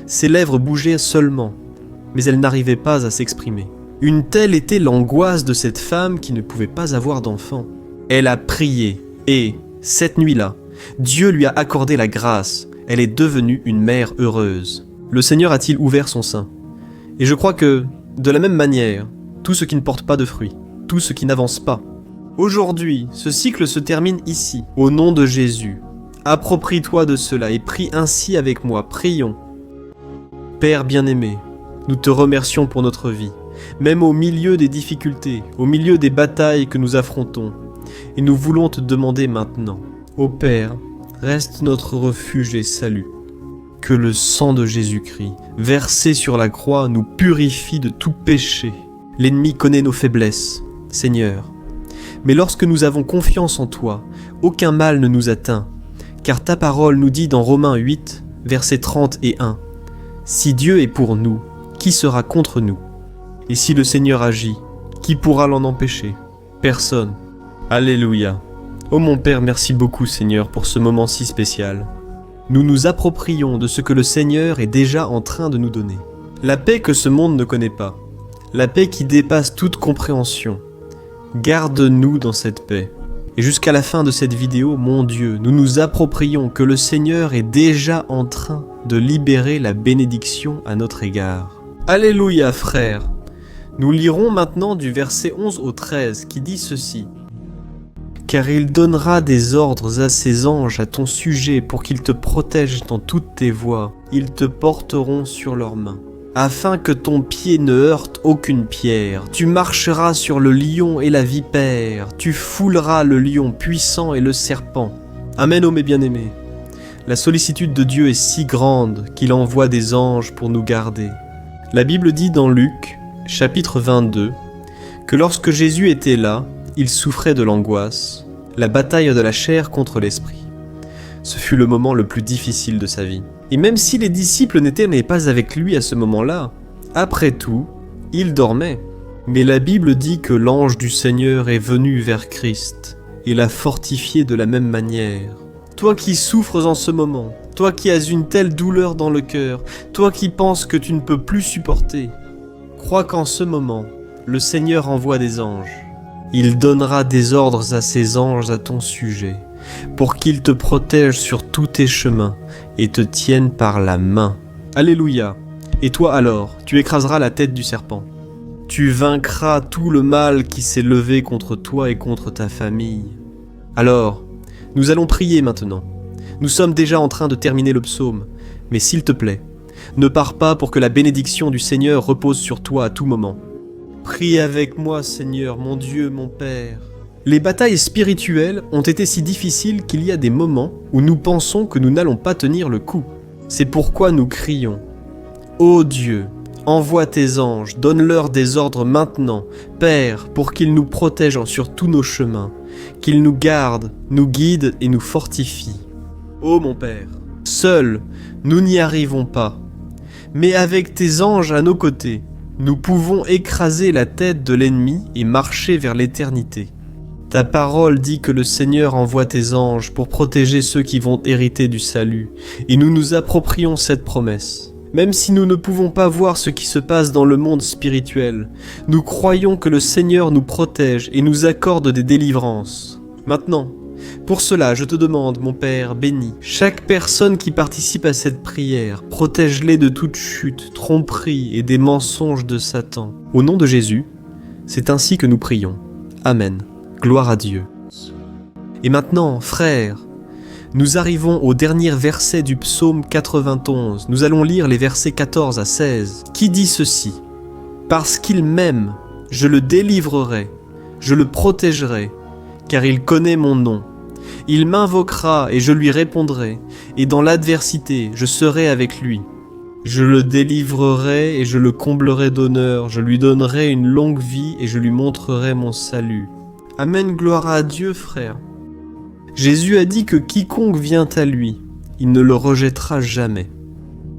Ses lèvres bougeaient seulement, mais elle n'arrivait pas à s'exprimer. Une telle était l'angoisse de cette femme qui ne pouvait pas avoir d'enfant. Elle a prié, et, cette nuit-là, Dieu lui a accordé la grâce. Elle est devenue une mère heureuse. Le Seigneur a-t-il ouvert son sein? Et je crois que, de la même manière, tout ce qui ne porte pas de fruits, tout ce qui n'avance pas. Aujourd'hui, ce cycle se termine ici, au nom de Jésus. Approprie-toi de cela et prie ainsi avec moi, prions. Père bien-aimé, nous te remercions pour notre vie, même au milieu des difficultés, au milieu des batailles que nous affrontons. Et nous voulons te demander maintenant, ô Père, reste notre refuge et salut. Que le sang de Jésus-Christ, versé sur la croix, nous purifie de tout péché. L'ennemi connaît nos faiblesses, Seigneur. Mais lorsque nous avons confiance en toi, aucun mal ne nous atteint, car ta parole nous dit dans Romains 8, versets 30 et 1, « Si Dieu est pour nous, qui sera contre nous? Et si le Seigneur agit, qui pourra l'en empêcher? Personne. » Alléluia. Oh mon Père, merci beaucoup Seigneur pour ce moment si spécial. Nous nous approprions de ce que le Seigneur est déjà en train de nous donner. La paix que ce monde ne connaît pas, la paix qui dépasse toute compréhension. Garde-nous dans cette paix. Et jusqu'à la fin de cette vidéo, mon Dieu, nous nous approprions que le Seigneur est déjà en train de libérer la bénédiction à notre égard. Alléluia frères. Nous lirons maintenant du verset 11 au 13 qui dit ceci. « Car il donnera des ordres à ses anges à ton sujet pour qu'ils te protègent dans toutes tes voies. Ils te porteront sur leurs mains, afin que ton pied ne heurte aucune pierre. Tu marcheras sur le lion et la vipère. Tu fouleras le lion puissant et le serpent. » Amen, ô mes bien-aimés. La sollicitude de Dieu est si grande qu'il envoie des anges pour nous garder. La Bible dit dans Luc, chapitre 22, que lorsque Jésus était là, il souffrait de l'angoisse, la bataille de la chair contre l'esprit. Ce fut le moment le plus difficile de sa vie. Et même si les disciples n'étaient pas avec lui à ce moment-là, après tout, il dormait. Mais la Bible dit que l'ange du Seigneur est venu vers Christ et l'a fortifié de la même manière. Toi qui souffres en ce moment, toi qui as une telle douleur dans le cœur, toi qui penses que tu ne peux plus supporter, crois qu'en ce moment, le Seigneur envoie des anges. Il donnera des ordres à ses anges à ton sujet, pour qu'ils te protègent sur tous tes chemins et te tiennent par la main. Alléluia. Et toi alors, tu écraseras la tête du serpent. Tu vaincras tout le mal qui s'est levé contre toi et contre ta famille. Alors, nous allons prier maintenant. Nous sommes déjà en train de terminer le psaume, mais s'il te plaît, ne pars pas pour que la bénédiction du Seigneur repose sur toi à tout moment. Prie avec moi, Seigneur, mon Dieu, mon Père. Les batailles spirituelles ont été si difficiles qu'il y a des moments où nous pensons que nous n'allons pas tenir le coup. C'est pourquoi nous crions. Ô Dieu, envoie tes anges, donne-leur des ordres maintenant, Père, pour qu'ils nous protègent sur tous nos chemins, qu'ils nous gardent, nous guident et nous fortifient. Ô mon Père, seuls, nous n'y arrivons pas, mais avec tes anges à nos côtés, nous pouvons écraser la tête de l'ennemi et marcher vers l'éternité. Ta parole dit que le Seigneur envoie tes anges pour protéger ceux qui vont hériter du salut, et nous nous approprions cette promesse. Même si nous ne pouvons pas voir ce qui se passe dans le monde spirituel, nous croyons que le Seigneur nous protège et nous accorde des délivrances. Maintenant, pour cela, je te demande, mon Père béni, chaque personne qui participe à cette prière, protège-les de toute chute, tromperie et des mensonges de Satan. Au nom de Jésus, c'est ainsi que nous prions. Amen. Gloire à Dieu. Et maintenant, frères, nous arrivons au dernier verset du psaume 91. Nous allons lire les versets 14 à 16, qui dit ceci. « Parce qu'il m'aime, je le délivrerai, je le protégerai, car il connaît mon nom. Il m'invoquera et je lui répondrai, et dans l'adversité, je serai avec lui. Je le délivrerai et je le comblerai d'honneur, je lui donnerai une longue vie et je lui montrerai mon salut. » Amen, gloire à Dieu, frère. Jésus a dit que quiconque vient à lui, il ne le rejettera jamais.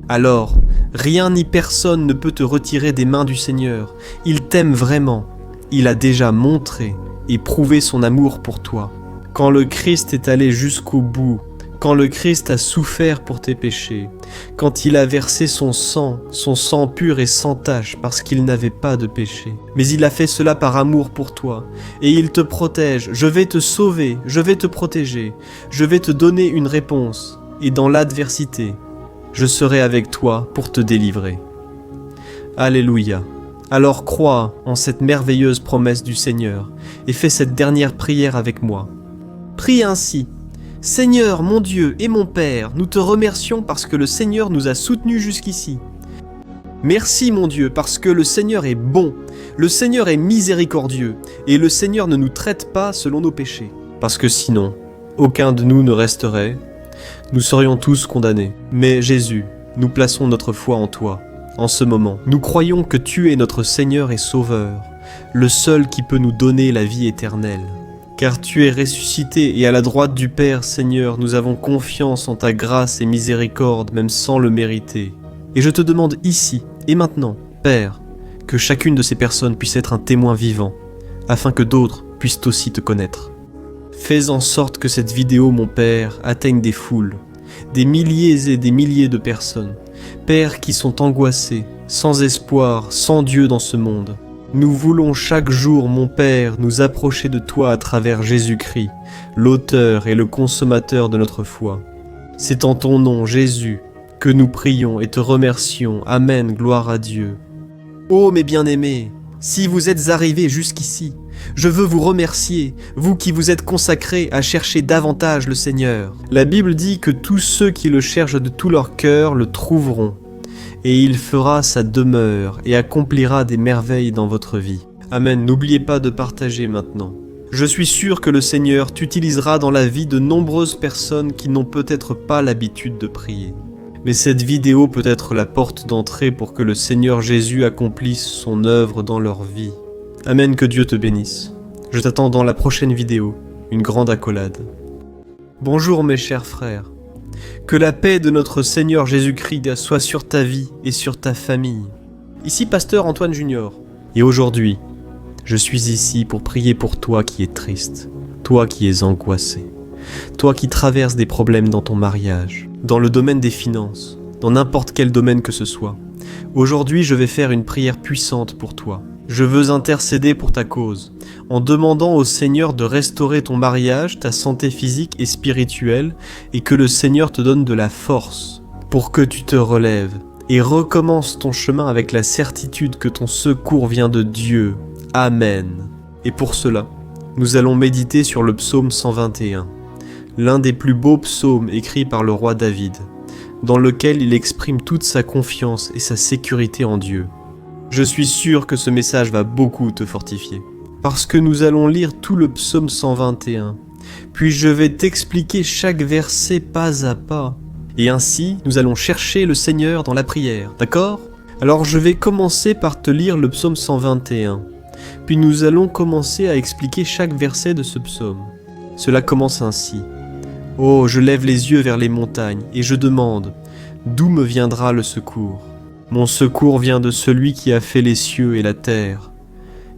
Alors, rien ni personne ne peut te retirer des mains du Seigneur. Il t'aime vraiment. Il a déjà montré et prouvé son amour pour toi. Quand le Christ est allé jusqu'au bout, quand le Christ a souffert pour tes péchés, quand il a versé son sang pur et sans tache parce qu'il n'avait pas de péché. Mais il a fait cela par amour pour toi, et il te protège. Je vais te sauver, je vais te protéger, je vais te donner une réponse, et dans l'adversité, je serai avec toi pour te délivrer. Alléluia. Alors crois en cette merveilleuse promesse du Seigneur, et fais cette dernière prière avec moi. Prie ainsi. Seigneur, mon Dieu et mon Père, nous te remercions parce que le Seigneur nous a soutenus jusqu'ici. Merci mon Dieu parce que le Seigneur est bon, le Seigneur est miséricordieux et le Seigneur ne nous traite pas selon nos péchés. Parce que sinon, aucun de nous ne resterait, nous serions tous condamnés. Mais Jésus, nous plaçons notre foi en toi. en ce moment. Nous croyons que tu es notre Seigneur et Sauveur, le seul qui peut nous donner la vie éternelle. Car tu es ressuscité et à la droite du Père, Seigneur, nous avons confiance en ta grâce et miséricorde, même sans le mériter. Et je te demande ici et maintenant, Père, que chacune de ces personnes puisse être un témoin vivant, afin que d'autres puissent aussi te connaître. Fais en sorte que cette vidéo, mon Père, atteigne des foules, des milliers et des milliers de personnes, Père, qui sont angoissés, sans espoir, sans Dieu dans ce monde. Nous voulons chaque jour, mon Père, nous approcher de toi à travers Jésus-Christ, l'auteur et le consommateur de notre foi. C'est en ton nom, Jésus, que nous prions et te remercions. Amen, gloire à Dieu. Ô mes bien-aimés, si vous êtes arrivés jusqu'ici, je veux vous remercier, vous qui vous êtes consacrés à chercher davantage le Seigneur. La Bible dit que tous ceux qui le cherchent de tout leur cœur le trouveront. Et il fera sa demeure et accomplira des merveilles dans votre vie. Amen, n'oubliez pas de partager maintenant. Je suis sûr que le Seigneur t'utilisera dans la vie de nombreuses personnes qui n'ont peut-être pas l'habitude de prier. Mais cette vidéo peut être la porte d'entrée pour que le Seigneur Jésus accomplisse son œuvre dans leur vie. Amen, que Dieu te bénisse. Je t'attends dans la prochaine vidéo, une grande accolade. Bonjour mes chers frères. Que la paix de notre Seigneur Jésus-Christ soit sur ta vie et sur ta famille. Ici Pasteur Antoine Junior. Et aujourd'hui, je suis ici pour prier pour toi qui es triste, toi qui es angoissé, toi qui traverses des problèmes dans ton mariage, dans le domaine des finances, dans n'importe quel domaine que ce soit. Aujourd'hui, je vais faire une prière puissante pour toi. Je veux intercéder pour ta cause, en demandant au Seigneur de restaurer ton mariage, ta santé physique et spirituelle, et que le Seigneur te donne de la force pour que tu te relèves et recommences ton chemin avec la certitude que ton secours vient de Dieu. Amen. Et pour cela, nous allons méditer sur le psaume 121, l'un des plus beaux psaumes écrits par le roi David, dans lequel il exprime toute sa confiance et sa sécurité en Dieu. Je suis sûr que ce message va beaucoup te fortifier, parce que nous allons lire tout le psaume 121, puis je vais t'expliquer chaque verset pas à pas, et ainsi nous allons chercher le Seigneur dans la prière, d'accord ? Alors je vais commencer par te lire le psaume 121, puis nous allons commencer à expliquer chaque verset de ce psaume. Cela commence ainsi. Oh, je lève les yeux vers les montagnes, et je demande, d'où me viendra le secours ? Mon secours vient de celui qui a fait les cieux et la terre.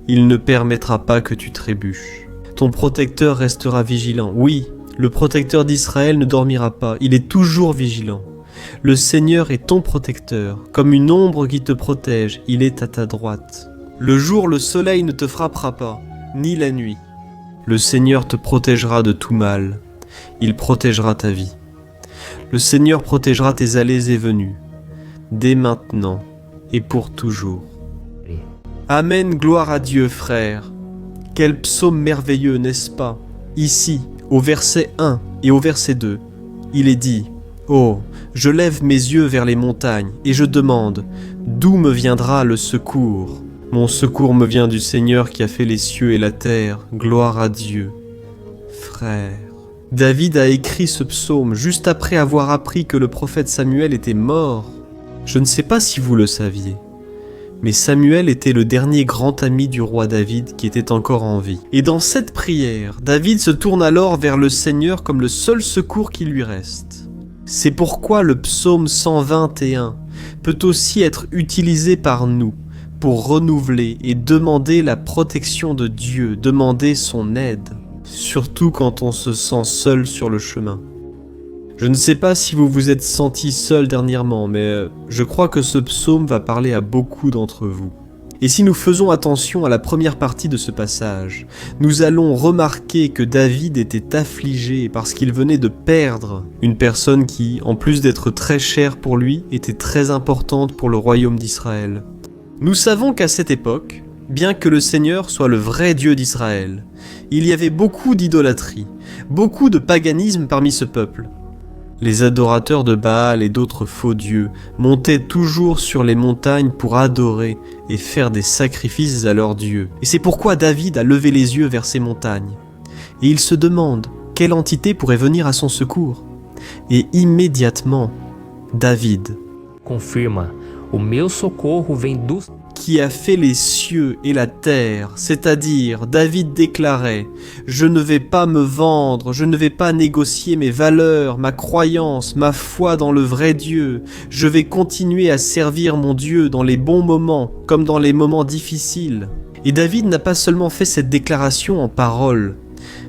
Il ne permettra pas que tu trébuches. Ton protecteur restera vigilant. Oui, le protecteur d'Israël ne dormira pas, il est toujours vigilant. Le Seigneur est ton protecteur, comme une ombre qui te protège, il est à ta droite. Le jour, le soleil ne te frappera pas, ni la nuit. Le Seigneur te protégera de tout mal, il protégera ta vie. Le Seigneur protégera tes allées et venues, dès maintenant et pour toujours. Amen, gloire à Dieu, frère. Quel psaume merveilleux, n'est-ce pas? Ici, au verset 1 et au verset 2, il est dit « Oh, je lève mes yeux vers les montagnes et je demande, d'où me viendra le secours? Mon secours me vient du Seigneur qui a fait les cieux et la terre, gloire à Dieu. » Frère, David a écrit ce psaume juste après avoir appris que le prophète Samuel était mort. Je ne sais pas si vous le saviez, mais Samuel était le dernier grand ami du roi David qui était encore en vie. Et dans cette prière, David se tourne alors vers le Seigneur comme le seul secours qui lui reste. C'est pourquoi le psaume 121 peut aussi être utilisé par nous pour renouveler et demander la protection de Dieu, demander son aide, surtout quand on se sent seul sur le chemin. Je ne sais pas si vous vous êtes senti seul dernièrement, mais je crois que ce psaume va parler à beaucoup d'entre vous. Et si nous faisons attention à la première partie de ce passage, nous allons remarquer que David était affligé parce qu'il venait de perdre une personne qui, en plus d'être très chère pour lui, était très importante pour le royaume d'Israël. Nous savons qu'à cette époque, bien que le Seigneur soit le vrai Dieu d'Israël, il y avait beaucoup d'idolâtrie, beaucoup de paganisme parmi ce peuple. Les adorateurs de Baal et d'autres faux dieux montaient toujours sur les montagnes pour adorer et faire des sacrifices à leurs dieux. Et c'est pourquoi David a levé les yeux vers ces montagnes. Et il se demande quelle entité pourrait venir à son secours. Et immédiatement, David confirma O meu socorro vem do... qui a fait les cieux et la terre, c'est-à-dire David déclarait « Je ne vais pas me vendre, je ne vais pas négocier mes valeurs, ma croyance, ma foi dans le vrai Dieu, je vais continuer à servir mon Dieu dans les bons moments comme dans les moments difficiles. » Et David n'a pas seulement fait cette déclaration en paroles,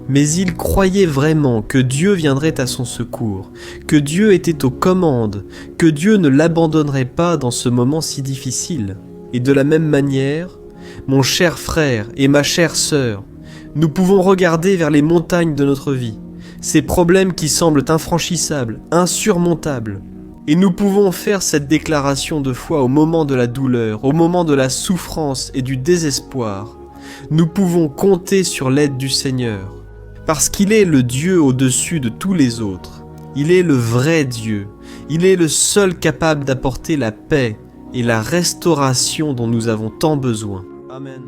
mais il croyait vraiment que Dieu viendrait à son secours, que Dieu était aux commandes, que Dieu ne l'abandonnerait pas dans ce moment si difficile. Et de la même manière, mon cher frère et ma chère sœur, nous pouvons regarder vers les montagnes de notre vie, ces problèmes qui semblent infranchissables, insurmontables, et nous pouvons faire cette déclaration de foi au moment de la douleur, au moment de la souffrance et du désespoir. Nous pouvons compter sur l'aide du Seigneur, parce qu'il est le Dieu au-dessus de tous les autres. Il est le vrai Dieu, il est le seul capable d'apporter la paix et la restauration dont nous avons tant besoin. Amen.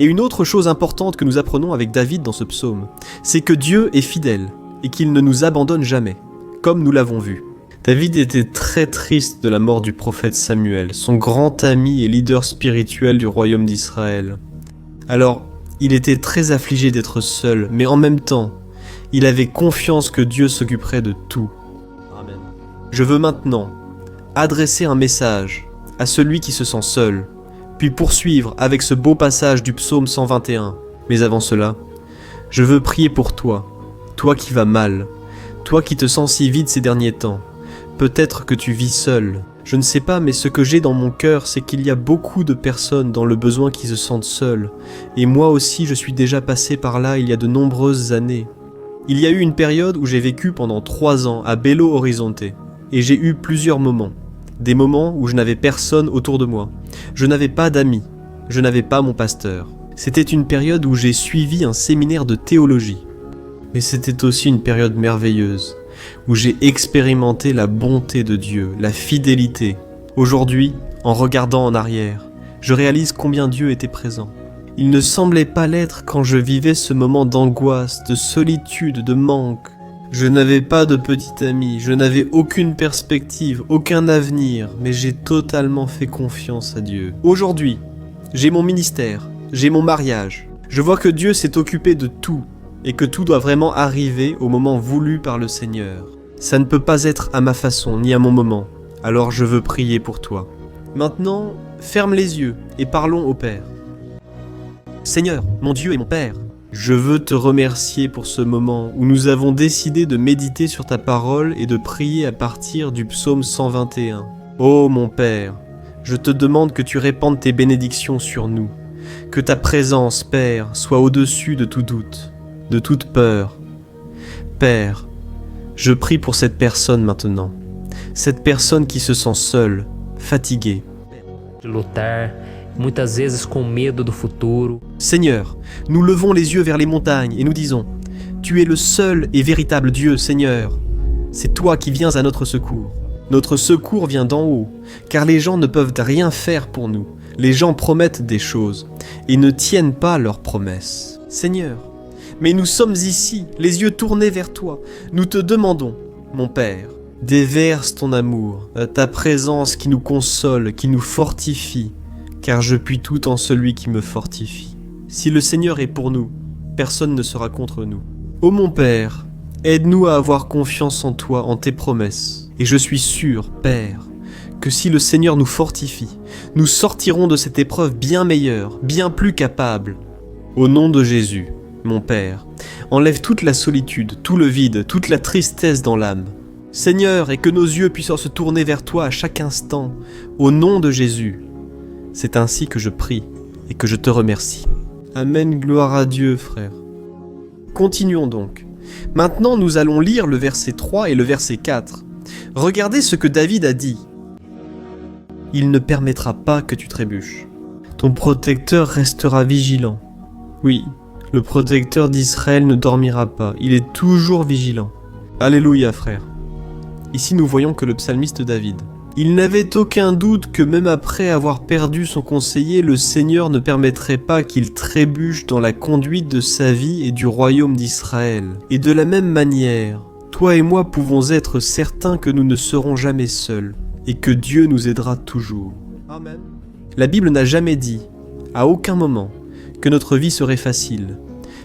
Et une autre chose importante que nous apprenons avec David dans ce psaume, c'est que Dieu est fidèle et qu'il ne nous abandonne jamais, comme nous l'avons vu. David était très triste de la mort du prophète Samuel, son grand ami et leader spirituel du royaume d'Israël. Alors, il était très affligé d'être seul, mais en même temps, il avait confiance que Dieu s'occuperait de tout. Amen. Je veux maintenant adresser un message à celui qui se sent seul, puis poursuivre avec ce beau passage du psaume 121. Mais avant cela, je veux prier pour toi, toi qui vas mal, toi qui te sens si vide ces derniers temps. Peut-être que tu vis seul. Je ne sais pas, mais ce que j'ai dans mon cœur, c'est qu'il y a beaucoup de personnes dans le besoin qui se sentent seules. Et moi aussi, je suis déjà passé par là il y a de nombreuses années. Il y a eu une période où j'ai vécu pendant 3 ans à Belo Horizonte, et j'ai eu plusieurs moments. Des moments où je n'avais personne autour de moi. Je n'avais pas d'amis. Je n'avais pas mon pasteur. C'était une période où j'ai suivi un séminaire de théologie. Mais c'était aussi une période merveilleuse, où j'ai expérimenté la bonté de Dieu, la fidélité. Aujourd'hui, en regardant en arrière, je réalise combien Dieu était présent. Il ne semblait pas l'être quand je vivais ce moment d'angoisse, de solitude, de manque. Je n'avais pas de petit ami, je n'avais aucune perspective, aucun avenir, mais j'ai totalement fait confiance à Dieu. Aujourd'hui, j'ai mon ministère, j'ai mon mariage. Je vois que Dieu s'est occupé de tout et que tout doit vraiment arriver au moment voulu par le Seigneur. Ça ne peut pas être à ma façon ni à mon moment, alors je veux prier pour toi. Maintenant, ferme les yeux et parlons au Père. Seigneur, mon Dieu et mon Père, je veux te remercier pour ce moment où nous avons décidé de méditer sur ta parole et de prier à partir du psaume 121. Ô mon Père, je te demande que tu répandes tes bénédictions sur nous, que ta présence, Père, soit au-dessus de tout doute, de toute peur. Père, je prie pour cette personne maintenant, cette personne qui se sent seule, fatiguée. de lutar, muitas vezes com medo do futuro. Seigneur, nous levons les yeux vers les montagnes et nous disons « Tu es le seul et véritable Dieu, Seigneur. C'est toi qui viens à notre secours. Notre secours vient d'en haut, car les gens ne peuvent rien faire pour nous. Les gens promettent des choses et ne tiennent pas leurs promesses. Seigneur, mais nous sommes ici, les yeux tournés vers toi. Nous te demandons, mon Père, déverse ton amour, ta présence qui nous console, qui nous fortifie, car je puis tout en celui qui me fortifie. Si le Seigneur est pour nous, personne ne sera contre nous. Ô mon Père, aide-nous à avoir confiance en toi, en tes promesses. Et je suis sûr, Père, que si le Seigneur nous fortifie, nous sortirons de cette épreuve bien meilleure, bien plus capable. Au nom de Jésus, mon Père, enlève toute la solitude, tout le vide, toute la tristesse dans l'âme. Seigneur, et que nos yeux puissent se tourner vers toi à chaque instant, au nom de Jésus. C'est ainsi que je prie et que je te remercie. Amen, gloire à Dieu, frère. Continuons donc. Maintenant, nous allons lire le verset 3 et le verset 4. Regardez ce que David a dit. Il ne permettra pas que tu trébuches. Ton protecteur restera vigilant. Oui, le protecteur d'Israël ne dormira pas. Il est toujours vigilant. Alléluia, frère. Ici, nous voyons que le psalmiste David, il n'avait aucun doute que même après avoir perdu son conseiller, le Seigneur ne permettrait pas qu'il trébuche dans la conduite de sa vie et du royaume d'Israël. Et de la même manière, toi et moi pouvons être certains que nous ne serons jamais seuls et que Dieu nous aidera toujours. Amen. La Bible n'a jamais dit, à aucun moment, que notre vie serait facile,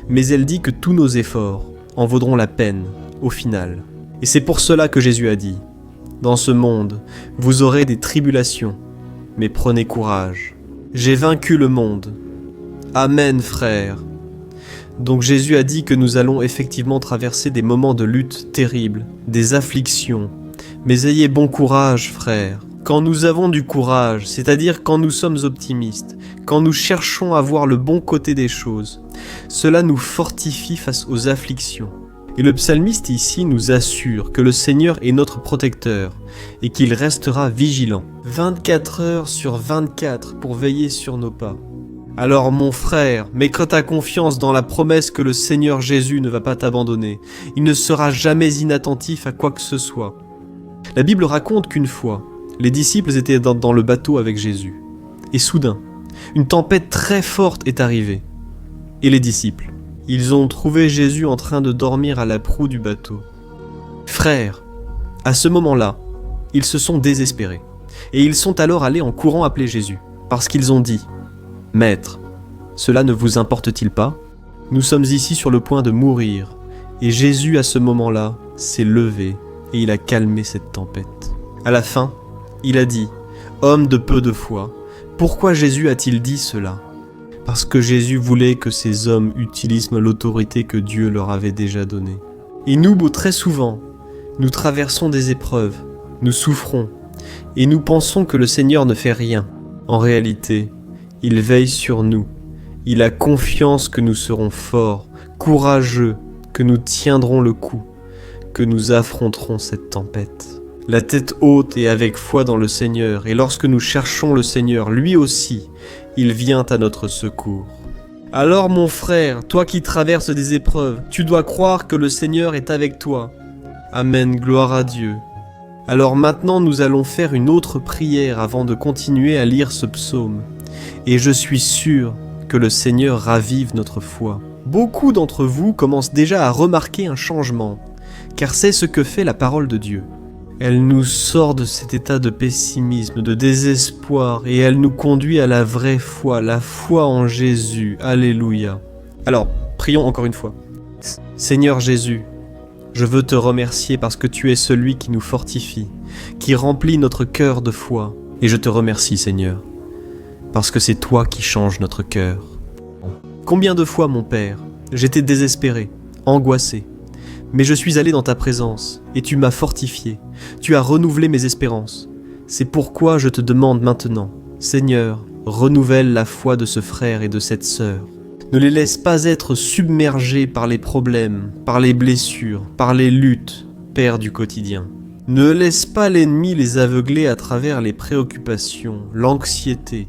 mais elle dit que tous nos efforts en vaudront la peine, au final. Et c'est pour cela que Jésus a dit, « Dans ce monde, vous aurez des tribulations, mais prenez courage. J'ai vaincu le monde. » Amen, frère. Donc Jésus a dit que nous allons effectivement traverser des moments de lutte terribles, des afflictions. Mais ayez bon courage, frère. Quand nous avons du courage, c'est-à-dire quand nous sommes optimistes, quand nous cherchons à voir le bon côté des choses, cela nous fortifie face aux afflictions. Et le psalmiste ici nous assure que le Seigneur est notre protecteur et qu'il restera vigilant, 24 heures sur 24 pour veiller sur nos pas. Alors mon frère, mets ta confiance dans la promesse que le Seigneur Jésus ne va pas t'abandonner. Il ne sera jamais inattentif à quoi que ce soit. La Bible raconte qu'une fois, les disciples étaient dans le bateau avec Jésus. Et soudain, une tempête très forte est arrivée. Et les disciples, ils ont trouvé Jésus en train de dormir à la proue du bateau. Frères, à ce moment-là, ils se sont désespérés. Et ils sont alors allés en courant appeler Jésus, parce qu'ils ont dit: « Maître, cela ne vous importe-t-il pas? Nous sommes ici sur le point de mourir. » Et Jésus, à ce moment-là, s'est levé et il a calmé cette tempête. À la fin, il a dit: « Homme de peu de foi, pourquoi Jésus a-t-il dit cela? » Parce que Jésus voulait que ces hommes utilisent l'autorité que Dieu leur avait déjà donnée. Et nous, très souvent, nous traversons des épreuves, nous souffrons, et nous pensons que le Seigneur ne fait rien. En réalité, il veille sur nous. Il a confiance que nous serons forts, courageux, que nous tiendrons le coup, que nous affronterons cette tempête. La tête haute et avec foi dans le Seigneur, et lorsque nous cherchons le Seigneur, lui aussi, il vient à notre secours. Alors mon frère, toi qui traverses des épreuves, tu dois croire que le Seigneur est avec toi. Amen, gloire à Dieu. Alors maintenant nous allons faire une autre prière avant de continuer à lire ce psaume. Et je suis sûr que le Seigneur ravive notre foi. Beaucoup d'entre vous commencent déjà à remarquer un changement, car c'est ce que fait la parole de Dieu. Elle nous sort de cet état de pessimisme, de désespoir, et elle nous conduit à la vraie foi, la foi en Jésus. Alléluia. Alors, prions encore une fois. Seigneur Jésus, je veux te remercier parce que tu es celui qui nous fortifie, qui remplit notre cœur de foi. Et je te remercie, Seigneur, parce que c'est toi qui changes notre cœur. Combien de fois, mon Père, j'étais désespéré, angoissé, mais je suis allé dans ta présence, et tu m'as fortifié, tu as renouvelé mes espérances. C'est pourquoi je te demande maintenant, Seigneur, renouvelle la foi de ce frère et de cette sœur. Ne les laisse pas être submergés par les problèmes, par les blessures, par les luttes, Père du quotidien. Ne laisse pas l'ennemi les aveugler à travers les préoccupations, l'anxiété,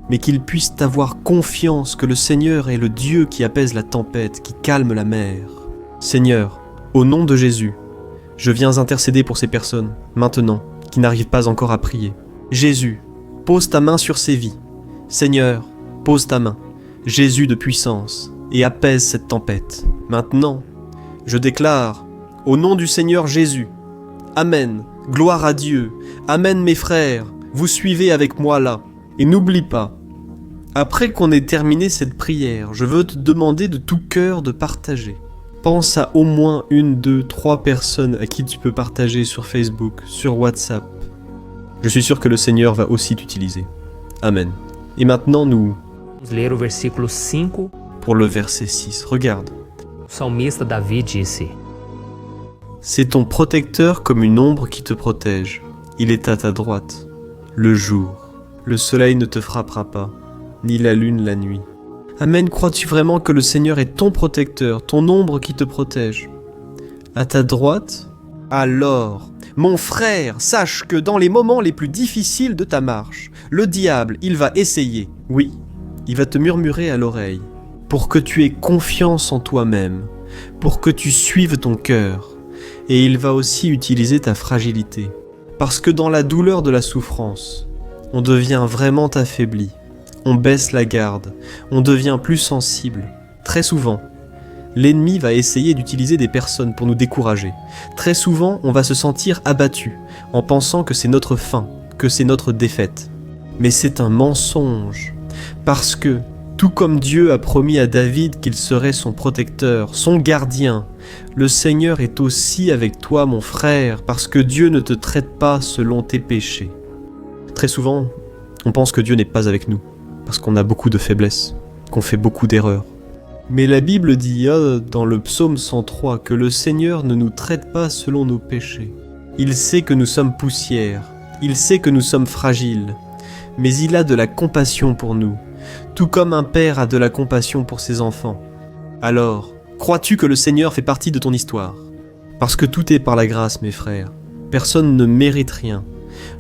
mais qu'ils puissent avoir confiance que le Seigneur est le Dieu qui apaise la tempête, qui calme la mer. Seigneur, au nom de Jésus, je viens intercéder pour ces personnes, maintenant, qui n'arrivent pas encore à prier. Jésus, pose ta main sur ces vies. Seigneur, pose ta main, Jésus de puissance, et apaise cette tempête. Maintenant, je déclare, au nom du Seigneur Jésus, Amen, gloire à Dieu, Amen mes frères, vous suivez avec moi là. Et n'oublie pas, après qu'on ait terminé cette prière, je veux te demander de tout cœur de partager. Pense à au moins 1, 2, 3 personnes à qui tu peux partager sur Facebook, sur WhatsApp. Je suis sûr que le Seigneur va aussi t'utiliser. Amen. Et maintenant nous... Vamos ler o versículo 5. Pour le verset 6, regarde. O salmista Davi disse: C'est ton protecteur comme une ombre qui te protège. Il est à ta droite, le jour. Le soleil ne te frappera pas, ni la lune la nuit. Amen, crois-tu vraiment que le Seigneur est ton protecteur, ton ombre qui te protège? À ta droite? Alors, mon frère, sache que dans les moments les plus difficiles de ta marche, le diable, il va essayer, oui, il va te murmurer à l'oreille, pour que tu aies confiance en toi-même, pour que tu suives ton cœur, et il va aussi utiliser ta fragilité. Parce que dans la douleur de la souffrance, on devient vraiment affaibli, on baisse la garde, on devient plus sensible. Très souvent, l'ennemi va essayer d'utiliser des personnes pour nous décourager. Très souvent, on va se sentir abattu en pensant que c'est notre fin, que c'est notre défaite. Mais c'est un mensonge, parce que, tout comme Dieu a promis à David qu'il serait son protecteur, son gardien, le Seigneur est aussi avec toi, mon frère, parce que Dieu ne te traite pas selon tes péchés. Très souvent, on pense que Dieu n'est pas avec nous, parce qu'on a beaucoup de faiblesses, qu'on fait beaucoup d'erreurs. Mais la Bible dit dans le psaume 103 que le Seigneur ne nous traite pas selon nos péchés. Il sait que nous sommes poussière, il sait que nous sommes fragiles, mais il a de la compassion pour nous, tout comme un père a de la compassion pour ses enfants. Alors, crois-tu que le Seigneur fait partie de ton histoire? Parce que tout est par la grâce, mes frères. Personne ne mérite rien.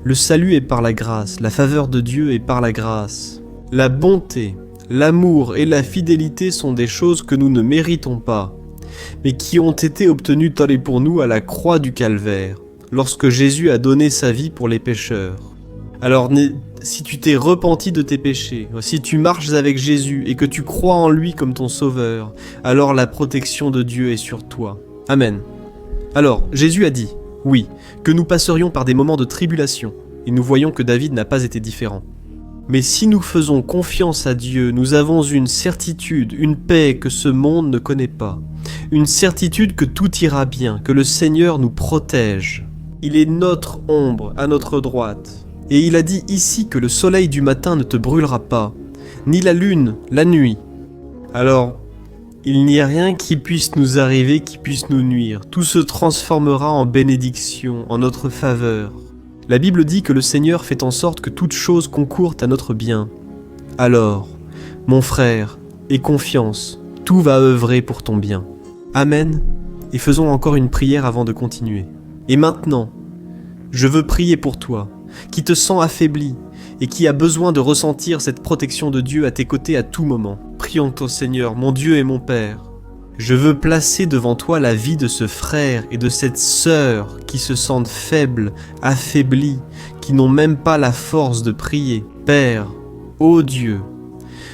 Le salut est par la grâce, la faveur de Dieu est par la grâce. La bonté, l'amour et la fidélité sont des choses que nous ne méritons pas, mais qui ont été obtenues pour nous à la croix du Calvaire, lorsque Jésus a donné sa vie pour les pécheurs. Alors, si tu t'es repenti de tes péchés, si tu marches avec Jésus et que tu crois en lui comme ton sauveur, alors la protection de Dieu est sur toi. Amen. Alors, Jésus a dit, oui, que nous passerions par des moments de tribulation, et nous voyons que David n'a pas été différent. Mais si nous faisons confiance à Dieu, nous avons une certitude, une paix que ce monde ne connaît pas. Une certitude que tout ira bien, que le Seigneur nous protège. Il est notre ombre à notre droite. Et il a dit ici que le soleil du matin ne te brûlera pas, ni la lune la nuit. Alors, il n'y a rien qui puisse nous arriver, qui puisse nous nuire. Tout se transformera en bénédiction, en notre faveur. La Bible dit que le Seigneur fait en sorte que toute chose concourt à notre bien. Alors, mon frère, aie confiance, tout va œuvrer pour ton bien. Amen, et faisons encore une prière avant de continuer. Et maintenant, je veux prier pour toi, qui te sens affaibli et qui a besoin de ressentir cette protection de Dieu à tes côtés à tout moment. Prions ton Seigneur, mon Dieu et mon Père. Je veux placer devant toi la vie de ce frère et de cette sœur qui se sentent faibles, affaiblis, qui n'ont même pas la force de prier. Père, ô Dieu,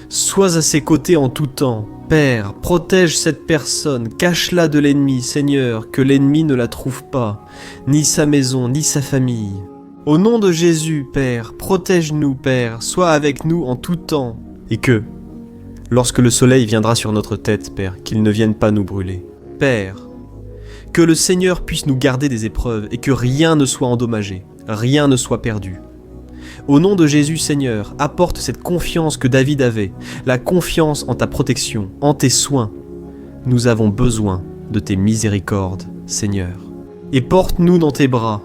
sois à ses côtés en tout temps. Père, protège cette personne, cache-la de l'ennemi, Seigneur, que l'ennemi ne la trouve pas, ni sa maison, ni sa famille. Au nom de Jésus, Père, protège-nous, Père, sois avec nous en tout temps. Et que, lorsque le soleil viendra sur notre tête, Père, qu'il ne vienne pas nous brûler. Père, que le Seigneur puisse nous garder des épreuves et que rien ne soit endommagé, rien ne soit perdu. Au nom de Jésus, Seigneur, apporte cette confiance que David avait, la confiance en ta protection, en tes soins. Nous avons besoin de tes miséricordes, Seigneur. Et porte-nous dans tes bras,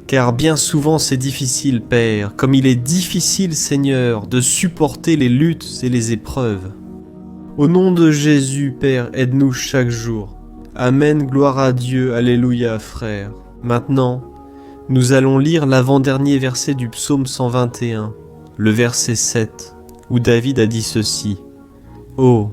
car bien souvent c'est difficile, Père, comme il est difficile, Seigneur, de supporter les luttes et les épreuves. Au nom de Jésus, Père, aide-nous chaque jour. Amen, gloire à Dieu, alléluia, frère. Maintenant, nous allons lire l'avant-dernier verset du psaume 121, le verset 7, où David a dit ceci. « Oh,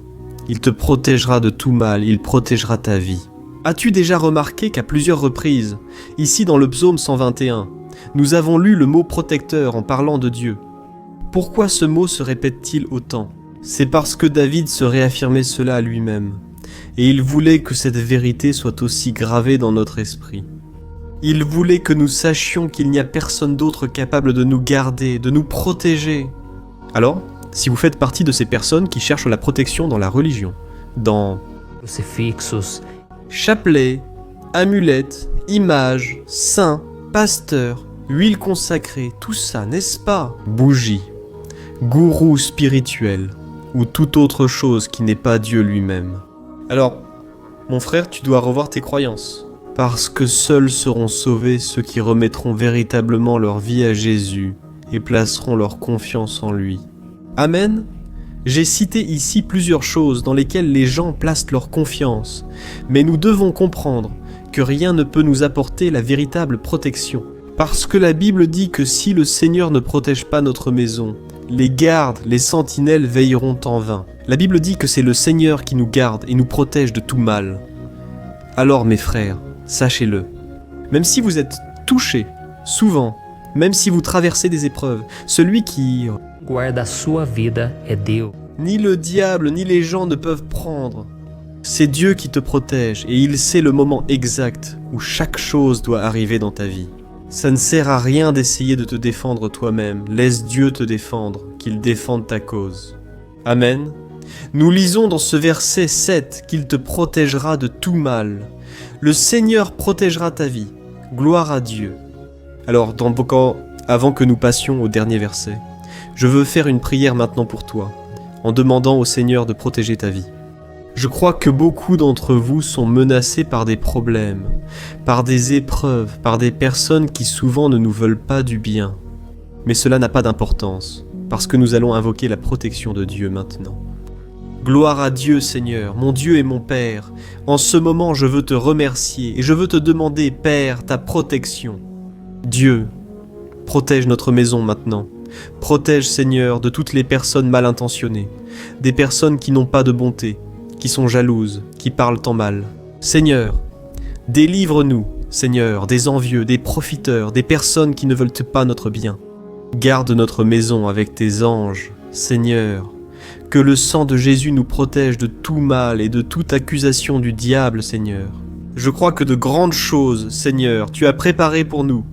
il te protégera de tout mal, il protégera ta vie. » As-tu déjà remarqué qu'à plusieurs reprises, ici dans le psaume 121, nous avons lu le mot protecteur en parlant de Dieu? Pourquoi ce mot se répète-t-il autant? C'est parce que David se réaffirmait cela à lui-même, et il voulait que cette vérité soit aussi gravée dans notre esprit. Il voulait que nous sachions qu'il n'y a personne d'autre capable de nous garder, de nous protéger. Alors, si vous faites partie de ces personnes qui cherchent la protection dans la religion, dans crucifixos, chapelet, amulettes, images, saints, pasteurs, huile consacrée, tout ça, n'est-ce pas? Bougies, gourous spirituels, ou toute autre chose qui n'est pas Dieu lui-même. Alors, mon frère, tu dois revoir tes croyances, parce que seuls seront sauvés ceux qui remettront véritablement leur vie à Jésus et placeront leur confiance en lui. Amen. J'ai cité ici plusieurs choses dans lesquelles les gens placent leur confiance, mais nous devons comprendre que rien ne peut nous apporter la véritable protection. Parce que la Bible dit que si le Seigneur ne protège pas notre maison, les gardes, les sentinelles veilleront en vain. La Bible dit que c'est le Seigneur qui nous garde et nous protège de tout mal. Alors mes frères, sachez-le, même si vous êtes touchés, souvent, même si vous traversez des épreuves, celui qui guarda a sua vida é Deus. Ni le diable ni les gens ne peuvent prendre. C'est Dieu qui te protège et il sait le moment exact où chaque chose doit arriver dans ta vie. Ça ne sert à rien d'essayer de te défendre toi-même. Laisse Dieu te défendre, qu'il défende ta cause. Amen. Nous lisons dans ce verset 7 qu'il te protégera de tout mal. Le Seigneur protégera ta vie. Gloire à Dieu. Alors, avant que nous passions au dernier verset, je veux faire une prière maintenant pour toi, en demandant au Seigneur de protéger ta vie. Je crois que beaucoup d'entre vous sont menacés par des problèmes, par des épreuves, par des personnes qui souvent ne nous veulent pas du bien. Mais cela n'a pas d'importance, parce que nous allons invoquer la protection de Dieu maintenant. Gloire à Dieu, Seigneur, mon Dieu et mon Père. En ce moment, je veux te remercier et je veux te demander, Père, ta protection. Dieu, protège notre maison maintenant. Protège, Seigneur, de toutes les personnes mal intentionnées, des personnes qui n'ont pas de bonté, qui sont jalouses, qui parlent en mal. Seigneur, délivre-nous, Seigneur, des envieux, des profiteurs, des personnes qui ne veulent pas notre bien. Garde notre maison avec tes anges, Seigneur. Que le sang de Jésus nous protège de tout mal et de toute accusation du diable, Seigneur. Je crois que de grandes choses, Seigneur, tu as préparées pour nous,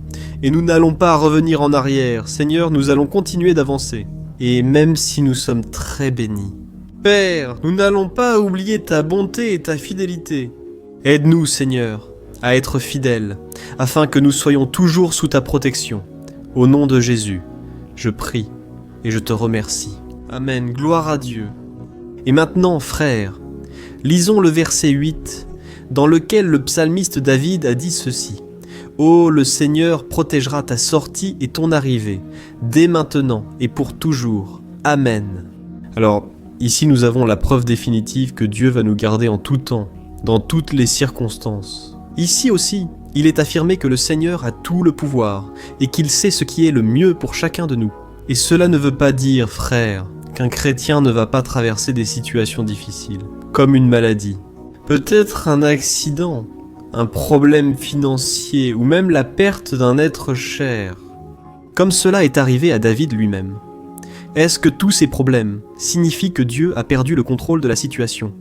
et nous n'allons pas revenir en arrière. Seigneur, nous allons continuer d'avancer. Et même si nous sommes très bénis, Père, nous n'allons pas oublier ta bonté et ta fidélité. Aide-nous, Seigneur, à être fidèles, afin que nous soyons toujours sous ta protection. Au nom de Jésus, je prie et je te remercie. Amen, gloire à Dieu. Et maintenant, frères, lisons le verset 8, dans lequel le psalmiste David a dit ceci. « Ô, le Seigneur protégera ta sortie et ton arrivée, dès maintenant et pour toujours. Amen. » Alors, ici nous avons la preuve définitive que Dieu va nous garder en tout temps, dans toutes les circonstances. Ici aussi, il est affirmé que le Seigneur a tout le pouvoir et qu'il sait ce qui est le mieux pour chacun de nous. Et cela ne veut pas dire, frères, qu'un chrétien ne va pas traverser des situations difficiles, comme une maladie, peut-être un accident, un problème financier ou même la perte d'un être cher, comme cela est arrivé à David lui-même. Est-ce que tous ces problèmes signifient que Dieu a perdu le contrôle de la situation?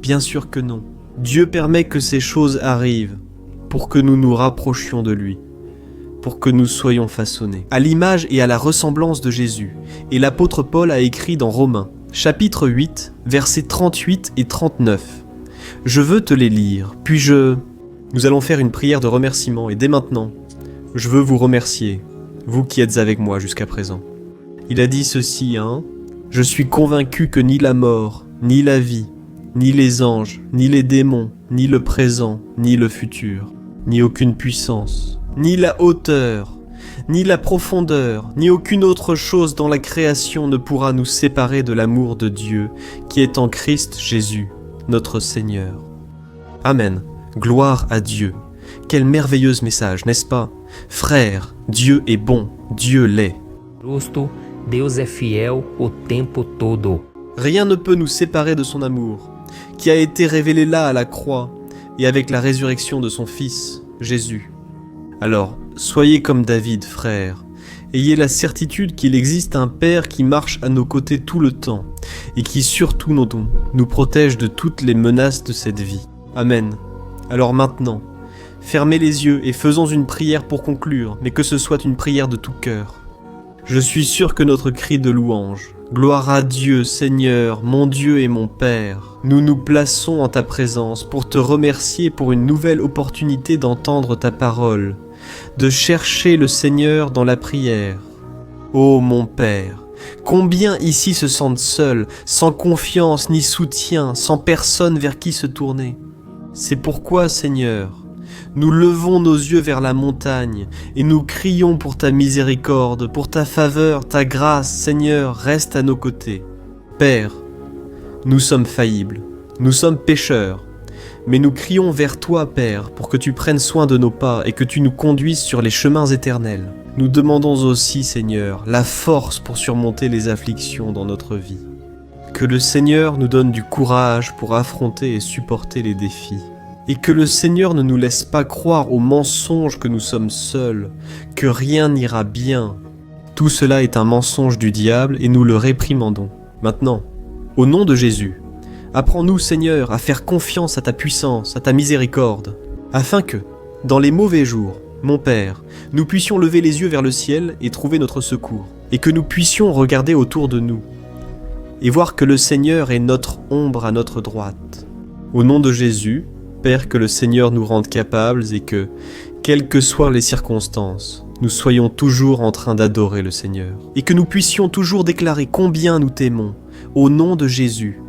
Bien sûr que non. Dieu permet que ces choses arrivent pour que nous nous rapprochions de lui, pour que nous soyons façonnés à l'image et à la ressemblance de Jésus. Et l'apôtre Paul a écrit dans Romains, chapitre 8, versets 38 et 39. Je veux te les lire, Nous allons faire une prière de remerciement et dès maintenant, je veux vous remercier, vous qui êtes avec moi jusqu'à présent. Il a dit ceci, Je suis convaincu que ni la mort, ni la vie, ni les anges, ni les démons, ni le présent, ni le futur, ni aucune puissance, ni la hauteur, ni la profondeur, ni aucune autre chose dans la création ne pourra nous séparer de l'amour de Dieu qui est en Christ Jésus, notre Seigneur. Amen. Gloire à Dieu. Quel merveilleux message, n'est-ce pas? Frères, Dieu est bon, Dieu l'est. Justo, Deus é fiel o tempo todo. Rien ne peut nous séparer de son amour, qui a été révélé là à la croix et avec la résurrection de son Fils, Jésus. Alors, soyez comme David, frères. Ayez la certitude qu'il existe un Père qui marche à nos côtés tout le temps et qui surtout nous protège de toutes les menaces de cette vie. Amen. Alors maintenant, fermez les yeux et faisons une prière pour conclure, mais que ce soit une prière de tout cœur. Je suis sûr que notre cri de louange, gloire à Dieu, Seigneur, mon Dieu et mon Père, nous nous plaçons en ta présence pour te remercier pour une nouvelle opportunité d'entendre ta parole, de chercher le Seigneur dans la prière. Ô mon Père, combien ici se sentent seuls, sans confiance ni soutien, sans personne vers qui se tourner. C'est pourquoi, Seigneur, nous levons nos yeux vers la montagne et nous crions pour ta miséricorde, pour ta faveur, ta grâce. Seigneur, reste à nos côtés. Père, nous sommes faillibles, nous sommes pécheurs, mais nous crions vers toi, Père, pour que tu prennes soin de nos pas et que tu nous conduises sur les chemins éternels. Nous demandons aussi, Seigneur, la force pour surmonter les afflictions dans notre vie. Que le Seigneur nous donne du courage pour affronter et supporter les défis. Et que le Seigneur ne nous laisse pas croire aux mensonges que nous sommes seuls, que rien n'ira bien. Tout cela est un mensonge du diable et nous le réprimandons. Maintenant, au nom de Jésus, apprends-nous, Seigneur, à faire confiance à ta puissance, à ta miséricorde, afin que, dans les mauvais jours, mon Père, nous puissions lever les yeux vers le ciel et trouver notre secours, et que nous puissions regarder autour de nous, et voir que le Seigneur est notre ombre à notre droite. Au nom de Jésus, Père, que le Seigneur nous rende capables et que, quelles que soient les circonstances, nous soyons toujours en train d'adorer le Seigneur, et que nous puissions toujours déclarer combien nous t'aimons, au nom de Jésus.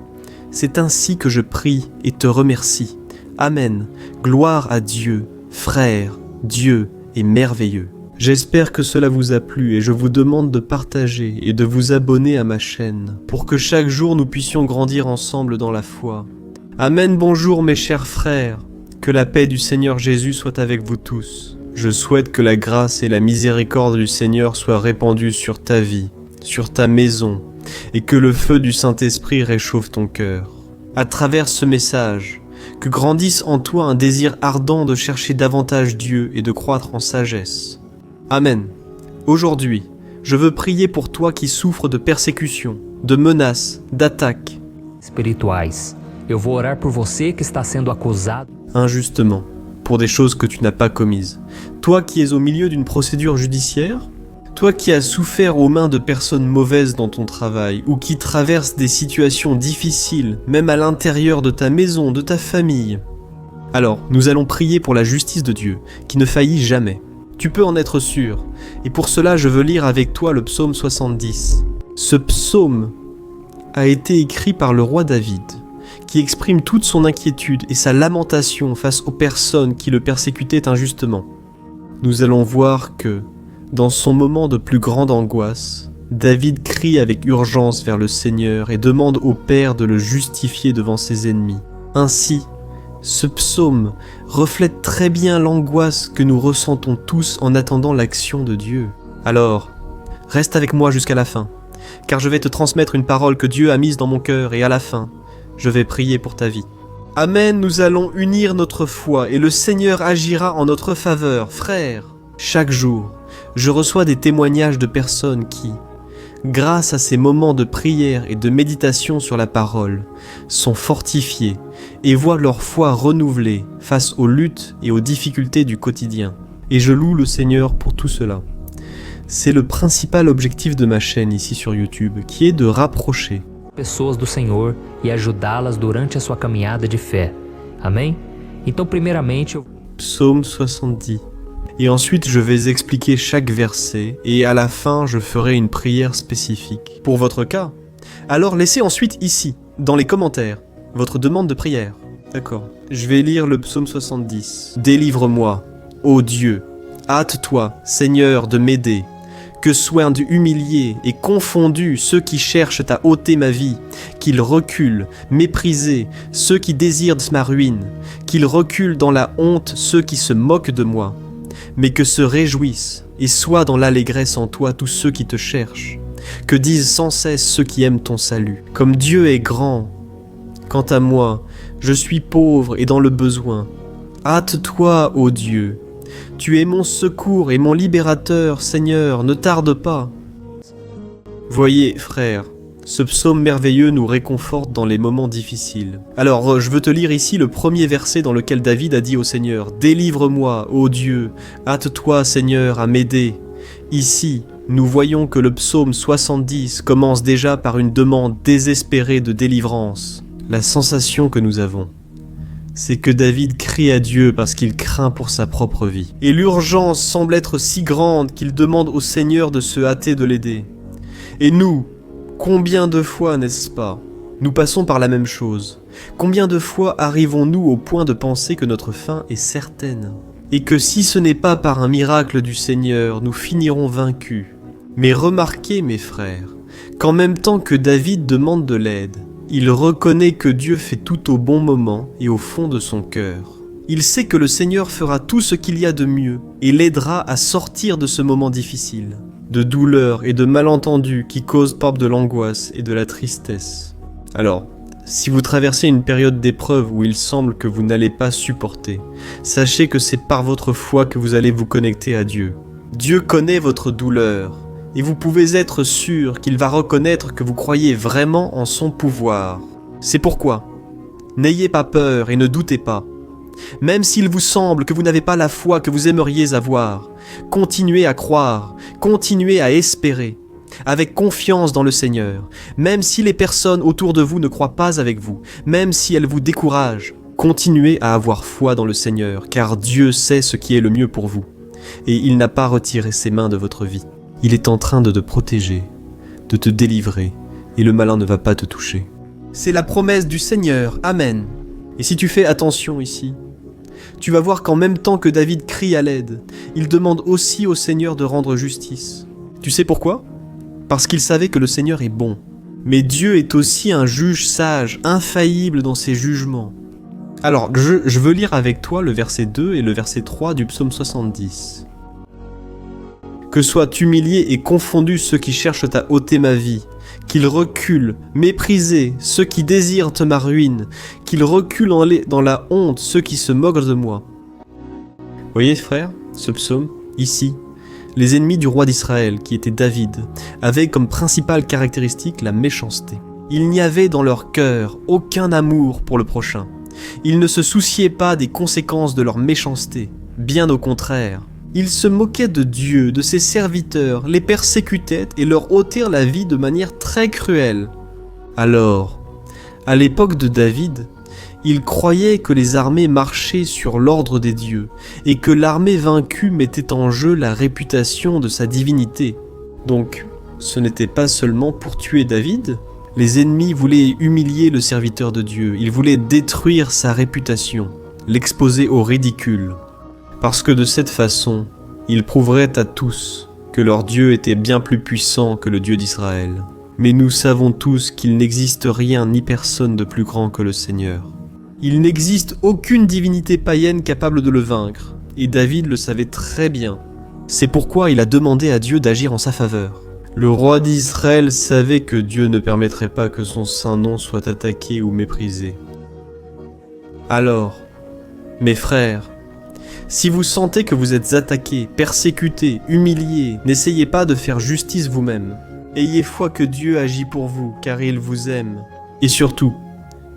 C'est ainsi que je prie et te remercie. Amen. Gloire à Dieu, frère, Dieu est merveilleux. J'espère que cela vous a plu et je vous demande de partager et de vous abonner à ma chaîne pour que chaque jour nous puissions grandir ensemble dans la foi. Amen, bonjour mes chers frères. Que la paix du Seigneur Jésus soit avec vous tous. Je souhaite que la grâce et la miséricorde du Seigneur soient répandues sur ta vie, sur ta maison, et que le feu du Saint-Esprit réchauffe ton cœur. À travers ce message, que grandisse en toi un désir ardent de chercher davantage Dieu et de croître en sagesse. Amen. Aujourd'hui, je veux prier pour toi qui souffres de persécutions, de menaces, d'attaques. Espirituais. Eu vou orar por você que está sendo acusado Injustement, pour des choses que tu n'as pas commises. Toi qui es au milieu d'une procédure judiciaire, toi qui as souffert aux mains de personnes mauvaises dans ton travail ou qui traverses des situations difficiles, même à l'intérieur de ta maison, de ta famille. Alors, nous allons prier pour la justice de Dieu, qui ne faillit jamais. Tu peux en être sûr, et pour cela je veux lire avec toi le psaume 70. Ce psaume a été écrit par le roi David, qui exprime toute son inquiétude et sa lamentation face aux personnes qui le persécutaient injustement. Nous allons voir que, dans son moment de plus grande angoisse, David crie avec urgence vers le Seigneur et demande au Père de le justifier devant ses ennemis. Ainsi, ce psaume reflète très bien l'angoisse que nous ressentons tous en attendant l'action de Dieu. Alors, reste avec moi jusqu'à la fin, car je vais te transmettre une parole que Dieu a mise dans mon cœur et à la fin, je vais prier pour ta vie. Amen, nous allons unir notre foi et le Seigneur agira en notre faveur. Frères, chaque jour, je reçois des témoignages de personnes qui, grâce à ces moments de prière et de méditation sur la parole, sont fortifiées et voient leur foi renouvelée face aux luttes et aux difficultés du quotidien. Et je loue le Seigneur pour tout cela. C'est le principal objectif de ma chaîne ici sur YouTube, qui est de rapprocher pessoas do Senhor e ajudá-las durante a sua caminhada de fé. Amém? Então, primeiramente, Psaume 70. Et ensuite, je vais expliquer chaque verset et à la fin, je ferai une prière spécifique. Pour votre cas, alors laissez ensuite ici, dans les commentaires, votre demande de prière. D'accord. Je vais lire le psaume 70. Délivre-moi, ô Dieu. Hâte-toi, Seigneur, de m'aider. Que soient humiliés et confondus ceux qui cherchent à ôter ma vie, qu'ils reculent, méprisés, ceux qui désirent ma ruine, qu'ils reculent dans la honte ceux qui se moquent de moi, mais que se réjouissent et soient dans l'allégresse en toi tous ceux qui te cherchent, que disent sans cesse ceux qui aiment ton salut. Comme Dieu est grand, quant à moi, je suis pauvre et dans le besoin. Hâte-toi, ô Dieu. Tu es mon secours et mon libérateur, Seigneur, ne tarde pas. Voyez, frères, ce psaume merveilleux nous réconforte dans les moments difficiles. Alors, je veux te lire ici le premier verset dans lequel David a dit au Seigneur « Délivre-moi, ô Dieu, hâte-toi, Seigneur, à m'aider ». Ici, nous voyons que le psaume 70 commence déjà par une demande désespérée de délivrance. La sensation que nous avons, c'est que David crie à Dieu parce qu'il craint pour sa propre vie. Et l'urgence semble être si grande qu'il demande au Seigneur de se hâter de l'aider. Et nous, combien de fois, n'est-ce pas, nous passons par la même chose? Combien de fois arrivons-nous au point de penser que notre fin est certaine? Et que si ce n'est pas par un miracle du Seigneur, nous finirons vaincus. Mais remarquez, mes frères, qu'en même temps que David demande de l'aide, il reconnaît que Dieu fait tout au bon moment et au fond de son cœur. Il sait que le Seigneur fera tout ce qu'il y a de mieux et l'aidera à sortir de ce moment difficile, de douleur et de malentendus qui causent par de l'angoisse et de la tristesse. Alors, si vous traversez une période d'épreuve où il semble que vous n'allez pas supporter, sachez que c'est par votre foi que vous allez vous connecter à Dieu. Dieu connaît votre douleur. Et vous pouvez être sûr qu'il va reconnaître que vous croyez vraiment en son pouvoir. C'est pourquoi, n'ayez pas peur et ne doutez pas. Même s'il vous semble que vous n'avez pas la foi que vous aimeriez avoir, continuez à croire, continuez à espérer, avec confiance dans le Seigneur, même si les personnes autour de vous ne croient pas avec vous, même si elles vous découragent. Continuez à avoir foi dans le Seigneur, car Dieu sait ce qui est le mieux pour vous, et il n'a pas retiré ses mains de votre vie. Il est en train de te protéger, de te délivrer, et le malin ne va pas te toucher. C'est la promesse du Seigneur, Amen. Et si tu fais attention ici, tu vas voir qu'en même temps que David crie à l'aide, il demande aussi au Seigneur de rendre justice. Tu sais pourquoi ? Parce qu'il savait que le Seigneur est bon. Mais Dieu est aussi un juge sage, infaillible dans ses jugements. Alors, je veux lire avec toi le verset 2 et le verset 3 du psaume 70. « Que soient humiliés et confondus ceux qui cherchent à ôter ma vie, qu'ils reculent, méprisés, ceux qui désirent ma ruine, qu'ils reculent dans la honte, ceux qui se moquent de moi. » Vous voyez, frère, ce psaume, ici, les ennemis du roi d'Israël, qui était David, avaient comme principale caractéristique la méchanceté. Il n'y avait dans leur cœur aucun amour pour le prochain. Ils ne se souciaient pas des conséquences de leur méchanceté, bien au contraire. Ils se moquaient de Dieu, de ses serviteurs, les persécutaient et leur ôtèrent la vie de manière très cruelle. Alors, à l'époque de David, ils croyaient que les armées marchaient sur l'ordre des dieux et que l'armée vaincue mettait en jeu la réputation de sa divinité. Donc, ce n'était pas seulement pour tuer David. Les ennemis voulaient humilier le serviteur de Dieu, ils voulaient détruire sa réputation, l'exposer au ridicule. Parce que de cette façon, ils prouveraient à tous que leur Dieu était bien plus puissant que le Dieu d'Israël. Mais nous savons tous qu'il n'existe rien ni personne de plus grand que le Seigneur. Il n'existe aucune divinité païenne capable de le vaincre, et David le savait très bien. C'est pourquoi il a demandé à Dieu d'agir en sa faveur. Le roi d'Israël savait que Dieu ne permettrait pas que son saint nom soit attaqué ou méprisé. Alors, mes frères, si vous sentez que vous êtes attaqués, persécutés, humiliés, n'essayez pas de faire justice vous-même. Ayez foi que Dieu agit pour vous, car il vous aime. Et surtout,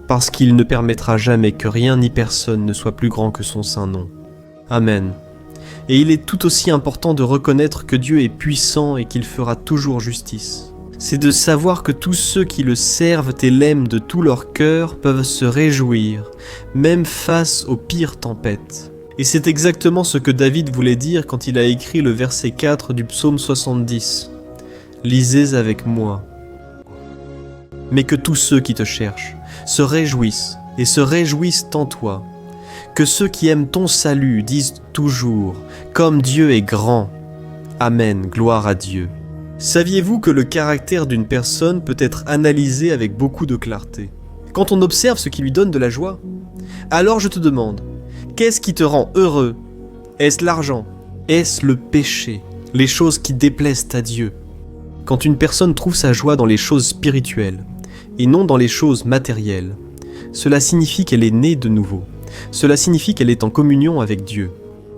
parce qu'il ne permettra jamais que rien ni personne ne soit plus grand que son saint nom. Amen. Et il est tout aussi important de reconnaître que Dieu est puissant et qu'il fera toujours justice. C'est de savoir que tous ceux qui le servent et l'aiment de tout leur cœur peuvent se réjouir, même face aux pires tempêtes. Et c'est exactement ce que David voulait dire quand il a écrit le verset 4 du psaume 70. Lisez avec moi. Mais que tous ceux qui te cherchent se réjouissent et se réjouissent en toi. Que ceux qui aiment ton salut disent toujours « Comme Dieu est grand ». Amen, gloire à Dieu. Saviez-vous que le caractère d'une personne peut être analysé avec beaucoup de clarté quand on observe ce qui lui donne de la joie? Alors je te demande, qu'est-ce qui te rend heureux? Est-ce l'argent? Est-ce le péché? Les choses qui déplaisent à Dieu? Quand une personne trouve sa joie dans les choses spirituelles et non dans les choses matérielles, cela signifie qu'elle est née de nouveau. Cela signifie qu'elle est en communion avec Dieu.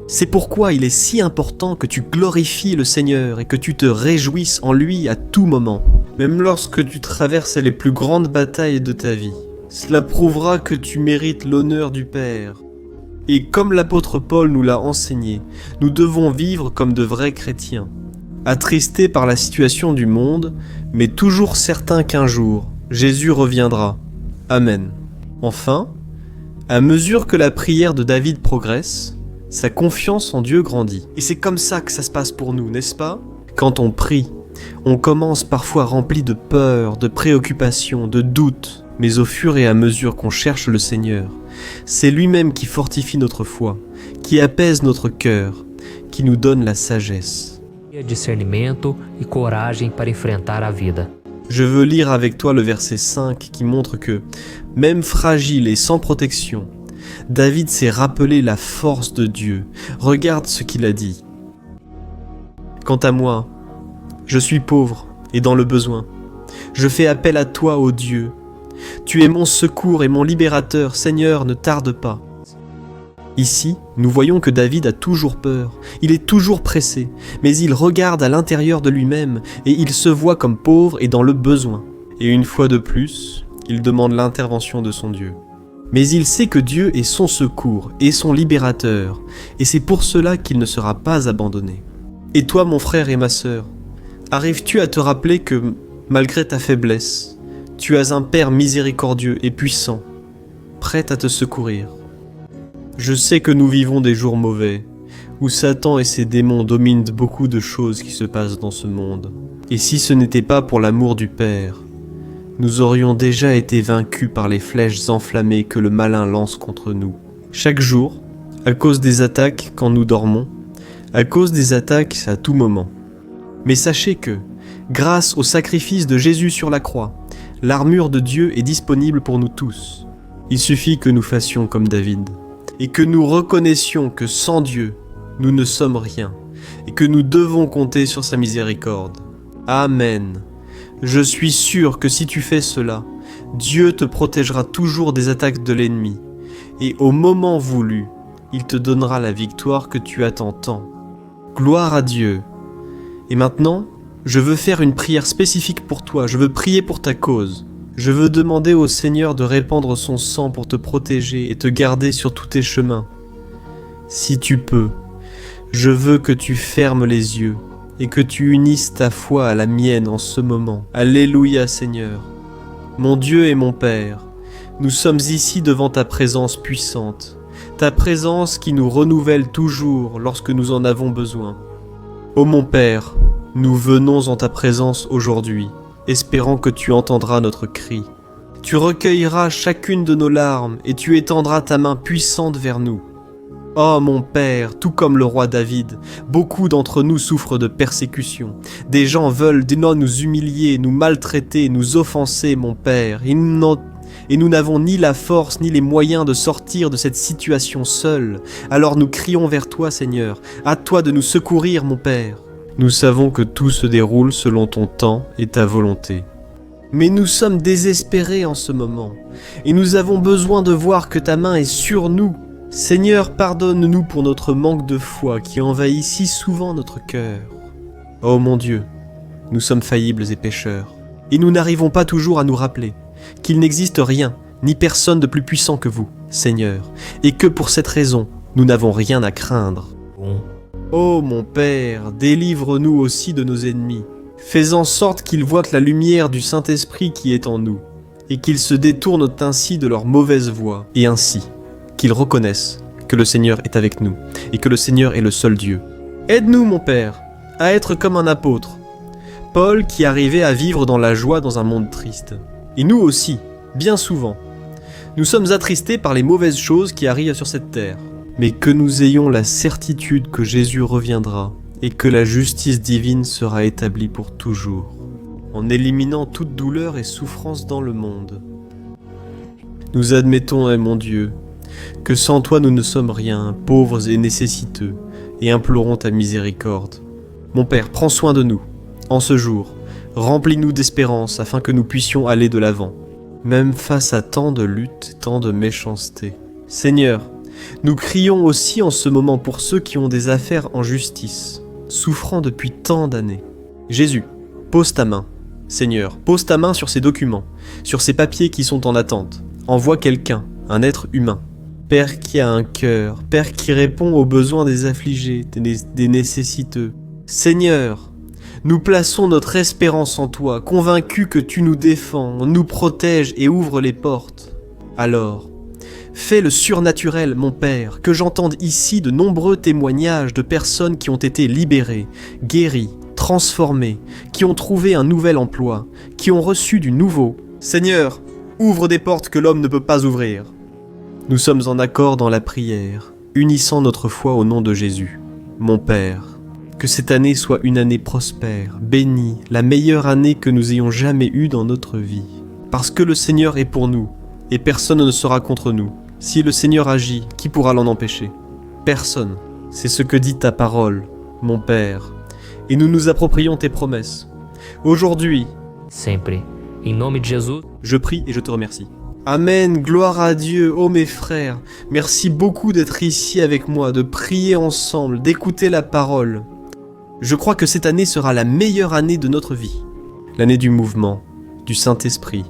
C'est pourquoi il est si important que tu glorifies le Seigneur et que tu te réjouisses en lui à tout moment, même lorsque tu traverses les plus grandes batailles de ta vie. Cela prouvera que tu mérites l'honneur du Père. Et comme l'apôtre Paul nous l'a enseigné, nous devons vivre comme de vrais chrétiens, attristés par la situation du monde, mais toujours certains qu'un jour, Jésus reviendra. Amen. Enfin, à mesure que la prière de David progresse, sa confiance en Dieu grandit. Et c'est comme ça que ça se passe pour nous, n'est-ce pas? Quand on prie, on commence parfois rempli de peur, de préoccupations, de doutes, mais au fur et à mesure qu'on cherche le Seigneur, c'est lui-même qui fortifie notre foi, qui apaise notre cœur, qui nous donne la sagesse. Discernimento e coragem para enfrentar a vida. Je veux lire avec toi le verset 5 qui montre que, même fragile et sans protection, David s'est rappelé la force de Dieu. Regarde ce qu'il a dit. Quant à moi, je suis pauvre et dans le besoin. Je fais appel à toi, ô Dieu. Tu es mon secours et mon libérateur, Seigneur, ne tarde pas. Ici, nous voyons que David a toujours peur, il est toujours pressé, mais il regarde à l'intérieur de lui-même et il se voit comme pauvre et dans le besoin. Et une fois de plus, il demande l'intervention de son Dieu. Mais il sait que Dieu est son secours et son libérateur, et c'est pour cela qu'il ne sera pas abandonné. Et toi, mon frère et ma sœur, arrives-tu à te rappeler que, malgré ta faiblesse, tu as un Père miséricordieux et puissant, prêt à te secourir? Je sais que nous vivons des jours mauvais, où Satan et ses démons dominent beaucoup de choses qui se passent dans ce monde. Et si ce n'était pas pour l'amour du Père, nous aurions déjà été vaincus par les flèches enflammées que le malin lance contre nous. Chaque jour, à cause des attaques quand nous dormons, à cause des attaques à tout moment. Mais sachez que, grâce au sacrifice de Jésus sur la croix, l'armure de Dieu est disponible pour nous tous. Il suffit que nous fassions comme David, et que nous reconnaissions que sans Dieu, nous ne sommes rien, et que nous devons compter sur sa miséricorde. Amen. Je suis sûr que si tu fais cela, Dieu te protégera toujours des attaques de l'ennemi, et au moment voulu, il te donnera la victoire que tu attends tant. Gloire à Dieu. Et maintenant, je veux faire une prière spécifique pour toi, je veux prier pour ta cause. Je veux demander au Seigneur de répandre son sang pour te protéger et te garder sur tous tes chemins. Si tu peux, je veux que tu fermes les yeux et que tu unisses ta foi à la mienne en ce moment. Alléluia Seigneur. Mon Dieu et mon Père, nous sommes ici devant ta présence puissante, ta présence qui nous renouvelle toujours lorsque nous en avons besoin. Ô mon Père, nous venons en ta présence aujourd'hui, espérant que tu entendras notre cri. Tu recueilleras chacune de nos larmes et tu étendras ta main puissante vers nous. Oh mon Père, tout comme le roi David, beaucoup d'entre nous souffrent de persécutions. Des gens veulent nous humilier, nous maltraiter, nous offenser, mon Père. Et nous n'avons ni la force ni les moyens de sortir de cette situation seuls. Alors nous crions vers toi, Seigneur. À toi de nous secourir, mon Père. Nous savons que tout se déroule selon ton temps et ta volonté. Mais nous sommes désespérés en ce moment, et nous avons besoin de voir que ta main est sur nous. Seigneur, pardonne-nous pour notre manque de foi qui envahit si souvent notre cœur. Oh mon Dieu, nous sommes faillibles et pécheurs, et nous n'arrivons pas toujours à nous rappeler qu'il n'existe rien, ni personne de plus puissant que vous, Seigneur, et que pour cette raison, nous n'avons rien à craindre. Oh mon Père, délivre-nous aussi de nos ennemis. Fais en sorte qu'ils voient la lumière du Saint-Esprit qui est en nous, et qu'ils se détournent ainsi de leur mauvaise voie, et ainsi qu'ils reconnaissent que le Seigneur est avec nous, et que le Seigneur est le seul Dieu. Aide-nous, mon Père, à être comme un apôtre, Paul qui arrivait à vivre dans la joie dans un monde triste. Et nous aussi, bien souvent, nous sommes attristés par les mauvaises choses qui arrivent sur cette terre, mais que nous ayons la certitude que Jésus reviendra, et que la justice divine sera établie pour toujours, en éliminant toute douleur et souffrance dans le monde. Nous admettons, mon Dieu, que sans toi nous ne sommes rien, pauvres et nécessiteux, et implorons ta miséricorde. Mon Père, prends soin de nous, en ce jour, remplis-nous d'espérance afin que nous puissions aller de l'avant, même face à tant de luttes, tant de méchanceté. Seigneur, nous crions aussi en ce moment pour ceux qui ont des affaires en justice, souffrant depuis tant d'années. Jésus, pose ta main. Seigneur, pose ta main sur ces documents, sur ces papiers qui sont en attente. Envoie quelqu'un, un être humain. Père qui a un cœur, Père qui répond aux besoins des affligés, des nécessiteux. Seigneur, nous plaçons notre espérance en toi, convaincus que tu nous défends, nous protèges et ouvres les portes. Alors, fais le surnaturel, mon Père, que j'entende ici de nombreux témoignages de personnes qui ont été libérées, guéries, transformées, qui ont trouvé un nouvel emploi, qui ont reçu du nouveau. Seigneur, ouvre des portes que l'homme ne peut pas ouvrir. Nous sommes en accord dans la prière, unissant notre foi au nom de Jésus. Mon Père, que cette année soit une année prospère, bénie, la meilleure année que nous ayons jamais eue dans notre vie. Parce que le Seigneur est pour nous, et personne ne sera contre nous. Si le Seigneur agit, qui pourra l'en empêcher? Personne. C'est ce que dit ta parole, mon Père. Et nous nous approprions tes promesses. Aujourd'hui, Sempre. Em nome de Jesus. je prie et je te remercie. Amen, gloire à Dieu, ô mes frères. Merci beaucoup d'être ici avec moi, de prier ensemble, d'écouter la parole. Je crois que cette année sera la meilleure année de notre vie. L'année du mouvement, du Saint-Esprit,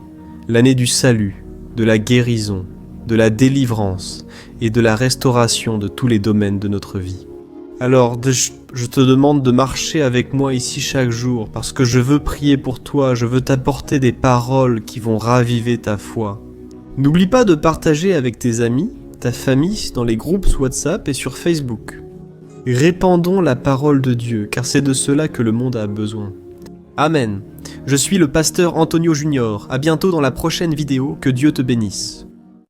l'année du salut, de la guérison, de la délivrance et de la restauration de tous les domaines de notre vie. Alors, je te demande de marcher avec moi ici chaque jour, parce que je veux prier pour toi, je veux t'apporter des paroles qui vont raviver ta foi. N'oublie pas de partager avec tes amis, ta famille, dans les groupes WhatsApp et sur Facebook. Répandons la parole de Dieu, car c'est de cela que le monde a besoin. Amen. Je suis le pasteur Antonio Junior. À bientôt dans la prochaine vidéo. Que Dieu te bénisse.